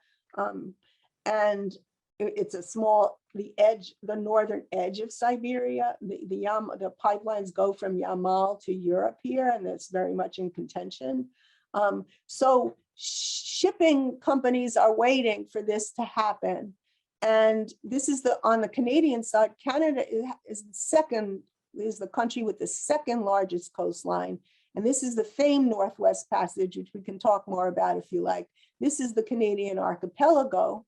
And it's a small, the northern edge of Siberia. The pipelines go from Yamal to Europe here, and it's very much in contention. So shipping companies are waiting for this to happen. And this is on the Canadian side. Canada is the country with the second largest coastline. And this is the famed Northwest Passage, which we can talk more about if you like. This is the Canadian archipelago.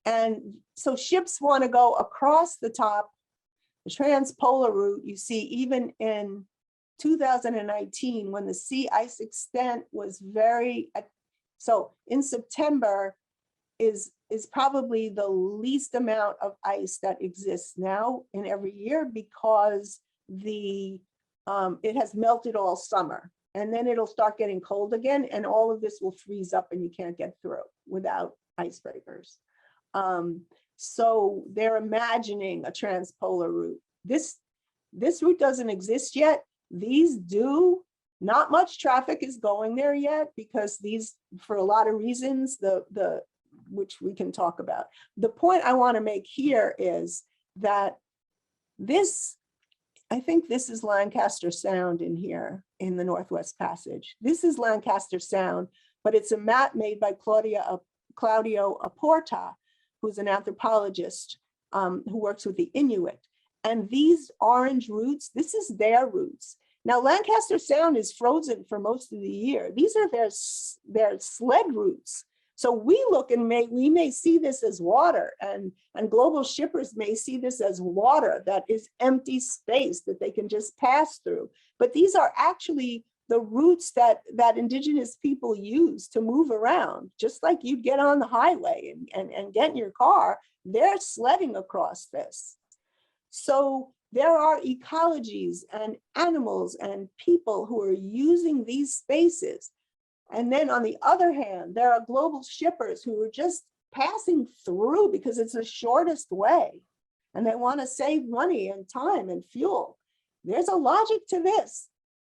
And so ships want to go across the top, the transpolar route. You see, even in 2019, when the sea ice extent was very, so in September is probably the least amount of ice that exists now in every year, because it has melted all summer, and then it'll start getting cold again, and all of this will freeze up and you can't get through without icebreakers. So they're imagining a transpolar route. This route doesn't exist yet. These do. Not much traffic is going there yet, because these, for a lot of reasons, which we can talk about. The point I want to make here is that I think this is Lancaster Sound in here in the Northwest Passage. This is Lancaster Sound, but it's a map made by Claudio Aporta, who's an anthropologist who works with the Inuit. And these orange routes, this is their routes. Now, Lancaster Sound is frozen for most of the year. These are their sled routes. So we look and we may see this as water, and global shippers may see this as water that is empty space that they can just pass through. But these are actually the routes that indigenous people use to move around. Just like you'd get on the highway and get in your car, they're sledding across this. So there are ecologies and animals and people who are using these spaces. And then on the other hand, there are global shippers who are just passing through because it's the shortest way, and they want to save money and time and fuel. There's a logic to this,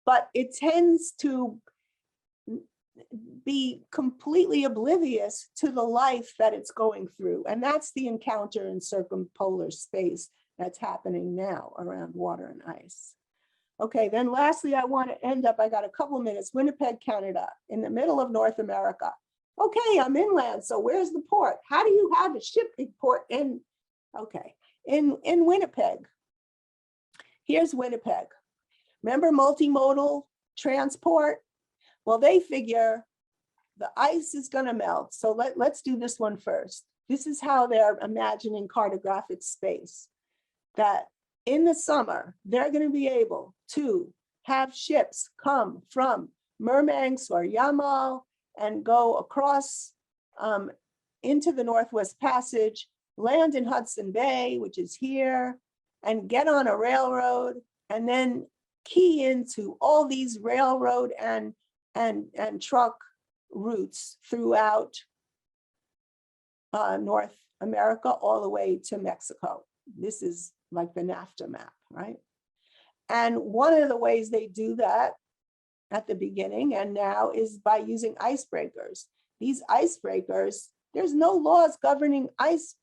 but it tends to be completely oblivious to the life that it's going through. And that's the encounter in circumpolar space that's happening now around water and ice. Okay, then lastly, I want to end up, I got a couple of minutes, Winnipeg, Canada, in the middle of North America. Okay, I'm inland, so where's the port? How do you have a shipping port in Winnipeg? Here's Winnipeg. Remember multimodal transport? Well, they figure the ice is going to melt. So let's do this one first. This is how they're imagining cartographic space. That in the summer, they're going to be able to have ships come from Murmansk or Yamal and go across into the Northwest Passage, land in Hudson Bay, which is here, and get on a railroad, and then key into all these railroad and truck routes throughout North America all the way to Mexico. This is like the NAFTA map, right? And one of the ways they do that at the beginning and now is by using icebreakers. These icebreakers, there's no laws governing ice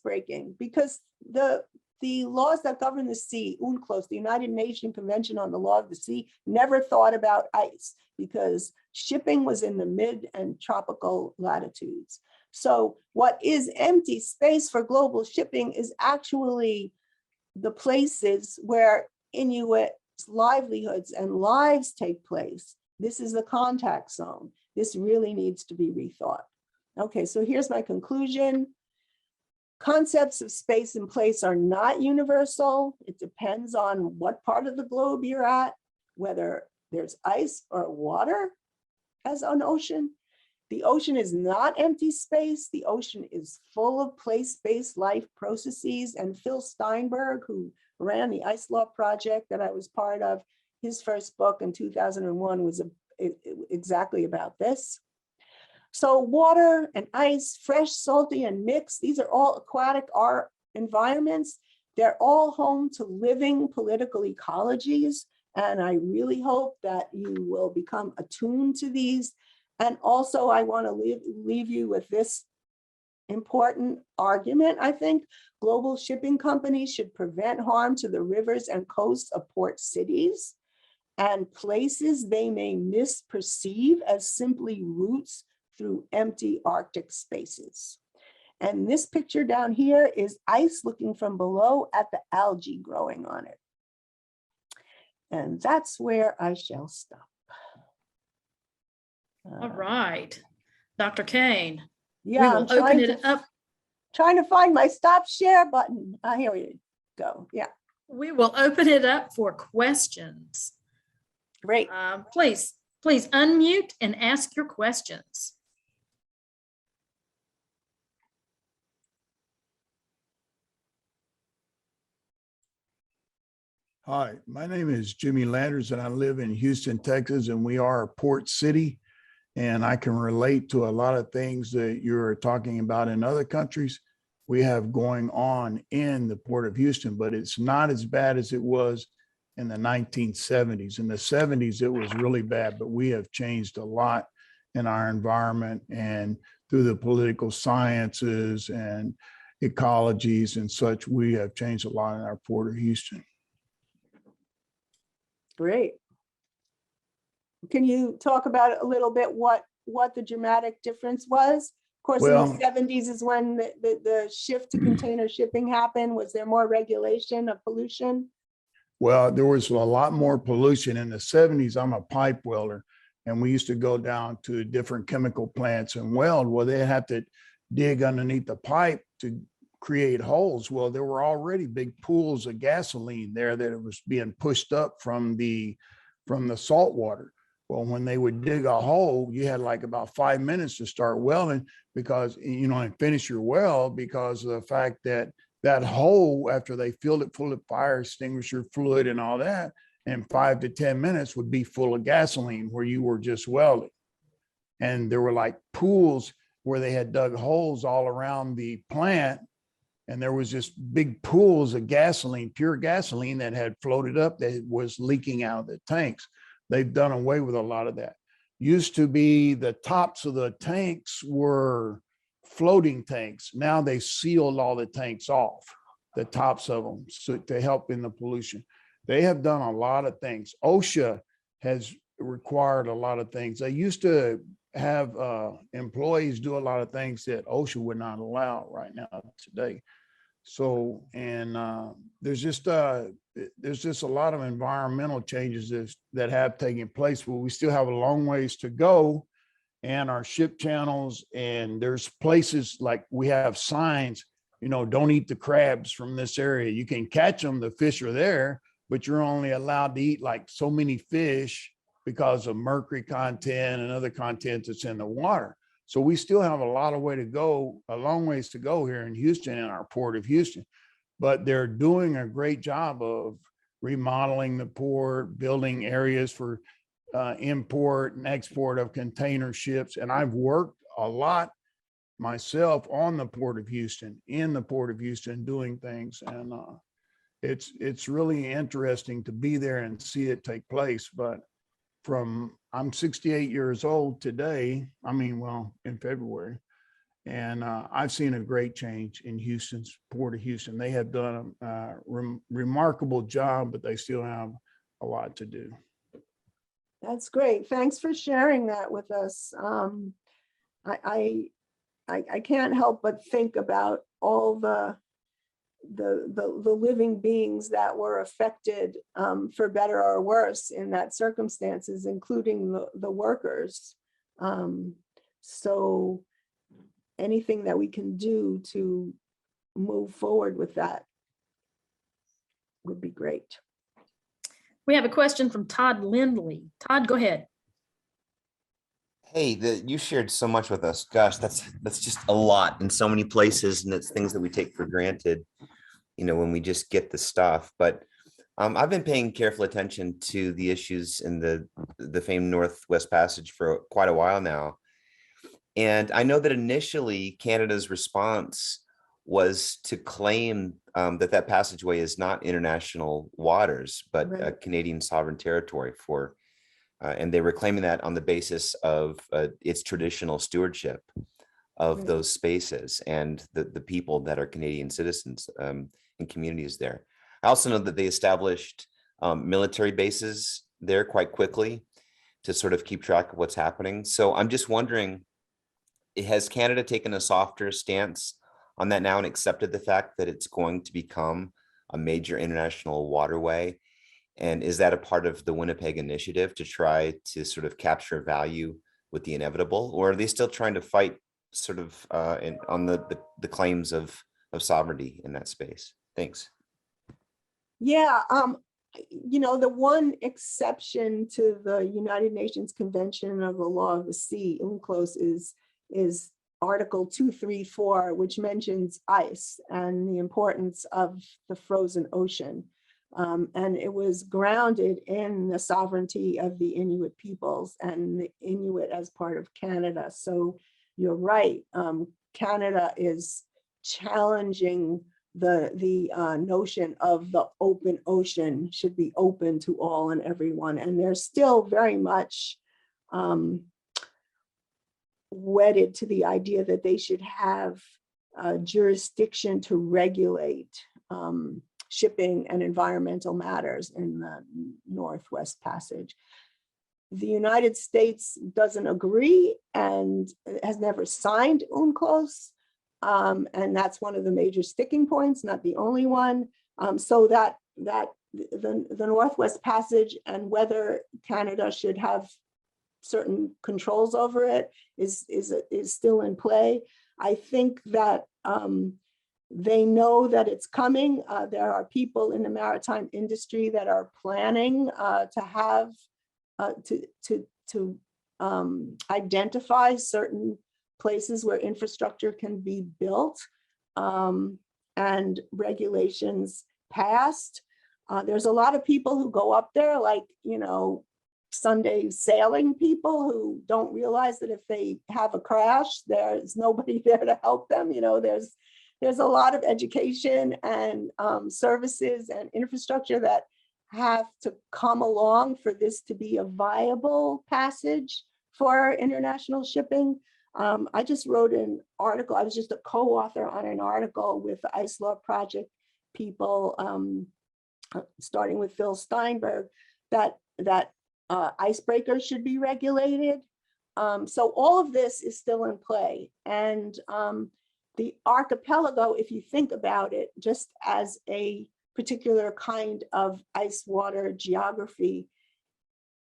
breaking, because the laws that govern the sea, UNCLOS, the United Nations Convention on the Law of the Sea, never thought about ice because shipping was in the mid and tropical latitudes. So what is empty space for global shipping is actually the places where Inuit livelihoods and lives take place. This is the contact zone. This really needs to be rethought. Okay, so here's my conclusion. Concepts of space and place are not universal. It depends on what part of the globe you're at, whether there's ice or water as an ocean. The ocean is not empty space. The ocean is full of place-based life processes. And Phil Steinberg, who ran the Ice Law Project that I was part of, his first book in 2001 was exactly about this. So water and ice, fresh, salty, and mixed, these are all aquatic environments. They're all home to living political ecologies. And I really hope that you will become attuned to these. And also, I want to leave you with this important argument. I think global shipping companies should prevent harm to the rivers and coasts of port cities and places they may misperceive as simply routes through empty Arctic spaces. And this picture down here is ice looking from below at the algae growing on it. And that's where I shall stop. All right, Dr. Kane. Yeah, we will open it up. Trying to find my stop share button. Here we go. Yeah. We will open it up for questions. Great. Please unmute and ask your questions. Hi, my name is Jimmy Landers and I live in Houston, Texas, and we are a port city. And I can relate to a lot of things that you're talking about in other countries we have going on in the Port of Houston, but it's not as bad as it was in the 1970s. In the 70s, it was really bad, but we have changed a lot in our environment and through the political sciences and ecologies and such, we have changed a lot in our Port of Houston. Great. Can you talk about a little bit what the dramatic difference was? Of course, in the 70s is when the shift to container shipping happened. Was there more regulation of pollution? Well, there was a lot more pollution in the 70s. I'm a pipe welder, and we used to go down to different chemical plants and weld. Well, they had to dig underneath the pipe to create holes. Well, there were already big pools of gasoline there that it was being pushed up from the salt water. Well, when they would dig a hole, you had like about 5 minutes to start welding because, and finish your weld because of the fact that that hole, after they filled it full of fire extinguisher fluid and all that, in 5 to 10 minutes would be full of gasoline where you were just welding. And there were like pools where they had dug holes all around the plant. And there was just big pools of gasoline, pure gasoline that had floated up that was leaking out of the tanks. They've done away with a lot of that. Used to be the tops of the tanks were floating tanks. Now they sealed all the tanks off, the tops of them, so to help in the pollution. They have done a lot of things. OSHA has required a lot of things. They used to have employees do a lot of things that OSHA would not allow right now today. So, and there's just a lot of environmental changes that have taken place, but we still have a long ways to go. And our ship channels, and there's places like we have signs, don't eat the crabs from this area. You can catch them, the fish are there, but you're only allowed to eat like so many fish because of mercury content and other content that's in the water. So we still have a lot of way to go, a long ways to go here in Houston and our Port of Houston, but they're doing a great job of remodeling the port, building areas for import and export of container ships. And I've worked a lot myself on the Port of Houston, in the Port of Houston, doing things. And it's really interesting to be there and see it take place. But I'm 68 years old today. In February. And I've seen a great change in Houston's Port of Houston. They have done a remarkable job, but they still have a lot to do. That's great. Thanks for sharing that with us. I can't help but think about all the living beings that were affected, for better or worse, in that circumstances, including the workers. So anything that we can do to move forward with that would be great. We have a question from Todd Lindley. Todd, go ahead. Hey, you shared so much with us. Gosh, that's just a lot in so many places, and it's things that we take for granted, when we just get the stuff. But I've been paying careful attention to the issues in the famed Northwest Passage for quite a while now. And I know that initially Canada's response was to claim that passageway is not international waters, but Right. Canadian sovereign territory and they were claiming that on the basis of its traditional stewardship of Right. those spaces and the people that are Canadian citizens and communities there. I also know that they established military bases there quite quickly to sort of keep track of what's happening. So I'm just wondering, has Canada taken a softer stance on that now and accepted the fact that it's going to become a major international waterway? And is that a part of the Winnipeg initiative to try to sort of capture value with the inevitable? Or are they still trying to fight sort of on the claims of sovereignty in that space? Thanks. Yeah, you know, the one exception to the United Nations Convention of the Law of the Sea, UNCLOS, is Article 234, which mentions ice and the importance of the frozen ocean. And it was grounded in the sovereignty of the Inuit peoples and the Inuit as part of Canada. So you're right, Canada is challenging the notion of the open ocean should be open to all and everyone. And they're still very much wedded to the idea that they should have jurisdiction to regulate shipping and environmental matters in the Northwest Passage. The United States doesn't agree and has never signed UNCLOS. And that's one of the major sticking points, not the only one. So that the Northwest Passage and whether Canada should have certain controls over it is still in play. I think that they know that it's coming. There are people in the maritime industry that are planning to have to identify certain places where infrastructure can be built and regulations passed. There's a lot of people who go up there, like, you know, Sunday sailing people who don't realize that if they have a crash, there's nobody there to help them. You know, there's a lot of education and services and infrastructure that have to come along for this to be a viable passage for international shipping. I just wrote an article. I was just a co-author on an article with the Ice Law Project people, starting with Phil Steinberg, that icebreakers should be regulated. So all of this is still in play. And the archipelago, if you think about it, just as a particular kind of ice water geography,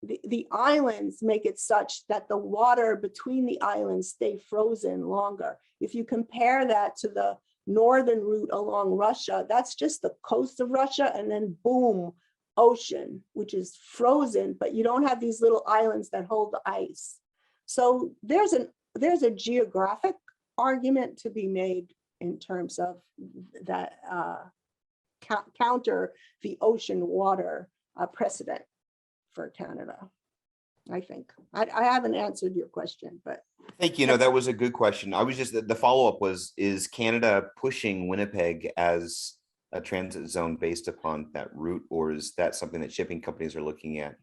the islands make it such that the water between the islands stay frozen longer. If you compare that to the northern route along Russia, that's just the coast of Russia, and then boom, ocean, which is frozen, but you don't have these little islands that hold the ice. So there's a geographic argument to be made in terms of that counter the ocean water precedent for Canada, I think. I haven't answered your question, but. Thank you. No, that was a good question. I was just, the follow-up was, is Canada pushing Winnipeg as a transit zone based upon that route, or is that something that shipping companies are looking at?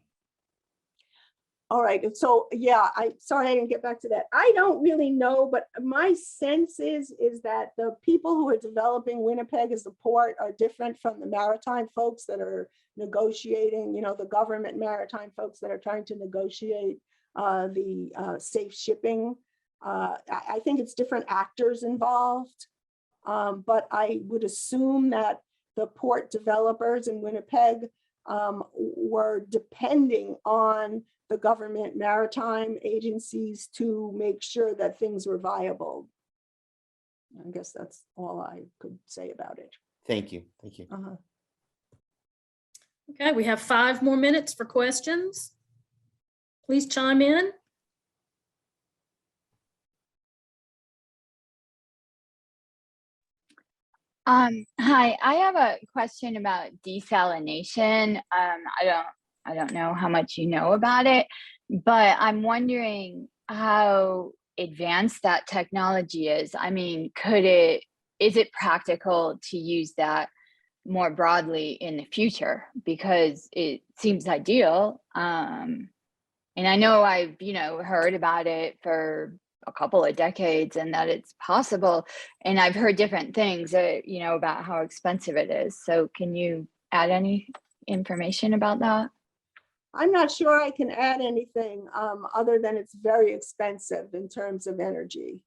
All right, so yeah, sorry I didn't get back to that. I don't really know, but my sense is that the people who are developing Winnipeg as a port are different from the maritime folks that are negotiating, you know, the government maritime folks that are trying to negotiate the safe shipping. I think it's different actors involved, but I would assume that the port developers in Winnipeg were depending on the government maritime agencies to make sure that things were viable. I guess that's all I could say about it. Thank you. Thank you. Okay, we have 5 more minutes for questions. Please chime in. Hi, I have a question about desalination. I don't know how much you know about it, but I'm wondering how advanced that technology is. I mean, is it practical to use that more broadly in the future? Because it seems ideal. And I know I've, heard about it for a couple of decades and that it's possible. And I've heard different things, about how expensive it is. So can you add any information about that? I'm not sure I can add anything other than it's very expensive in terms of energy.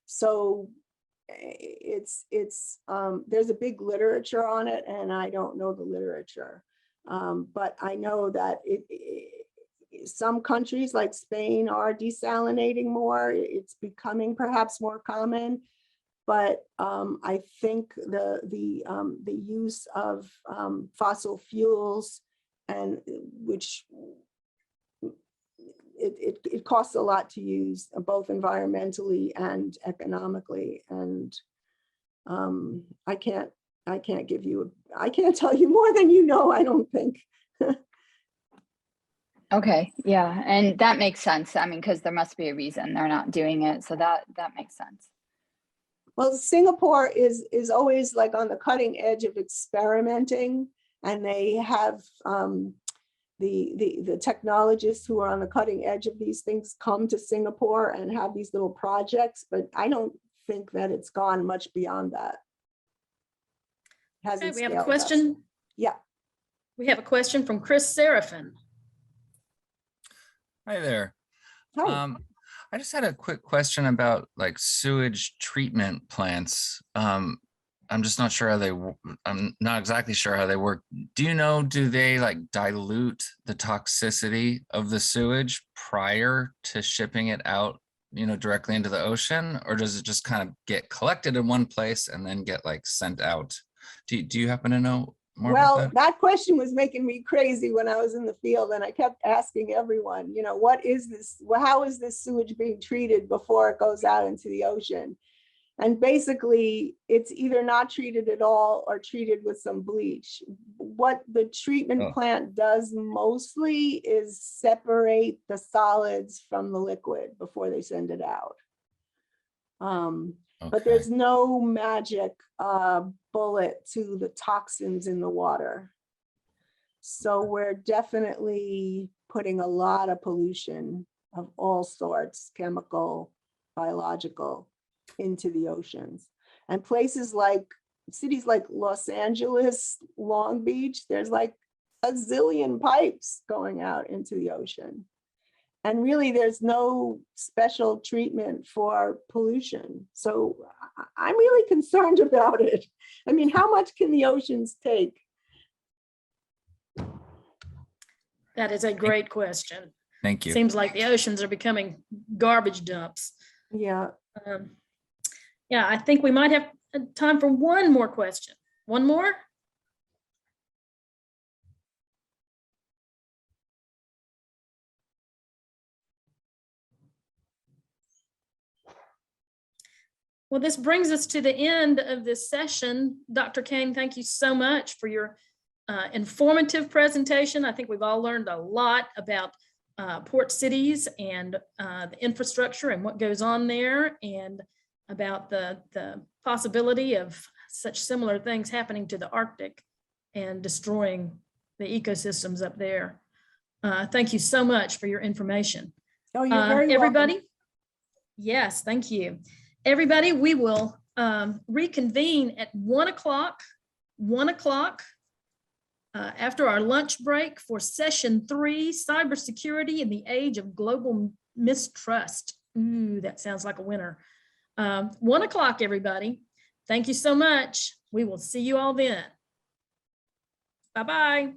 So it's there's a big literature on it, and I don't know the literature, but I know that some countries like Spain are desalinating more. It's becoming perhaps more common, But I think the use of fossil fuels, and which it costs a lot to use, both environmentally and economically. And I can't tell you more than you know, I don't think. Okay, yeah, and that makes sense. I mean, because there must be a reason they're not doing it, so that makes sense. Well, Singapore is always like on the cutting edge of experimenting, and they have the technologists who are on the cutting edge of these things come to Singapore and have these little projects, but I don't think that it's gone much beyond that. Okay, we have a scaled up. question. Yeah. We have a question from Chris Seraphin. Hi there. Hi. I just had a quick question about like sewage treatment plants. I'm just not sure how they, I'm not exactly sure how they work. Do you know, do they like dilute the toxicity of the sewage prior to shipping it out, you know, directly into the ocean? Or does it just kind of get collected in one place and then get like sent out? Do you happen to know more Well, about that? that question was making me crazy when I was in the field, and I kept asking everyone, you know, what is this? Well, how is this sewage being treated before it goes out into the ocean? And basically, it's either not treated at all or treated with some bleach. What the treatment plant does mostly is separate the solids from the liquid before they send it out. But there's no magic bullet to the toxins in the water. So we're definitely putting a lot of pollution of all sorts, chemical, biological, into the oceans. And places like cities like Los Angeles, Long Beach, there's like a zillion pipes going out into the ocean. And really, there's no special treatment for pollution. So I'm really concerned about it. I mean, how much can the oceans take? That is a great question. Thank you. Seems like the oceans are becoming garbage dumps. Yeah. Yeah, I think we might have time for one more question. One more? Well, this brings us to the end of this session. Dr. Kane, thank you so much for your informative presentation. I think we've all learned a lot about port cities and the infrastructure and what goes on there, and about the possibility of such similar things happening to the Arctic and destroying the ecosystems up there. Thank you so much for your information. Oh, you're very everybody. welcome. Yes, thank you. Everybody, we will reconvene at 1 o'clock after our lunch break for session 3, cybersecurity in the age of global mistrust. Ooh, that sounds like a winner. 1 o'clock, everybody. Thank you so much. We will see you all then. Bye-bye.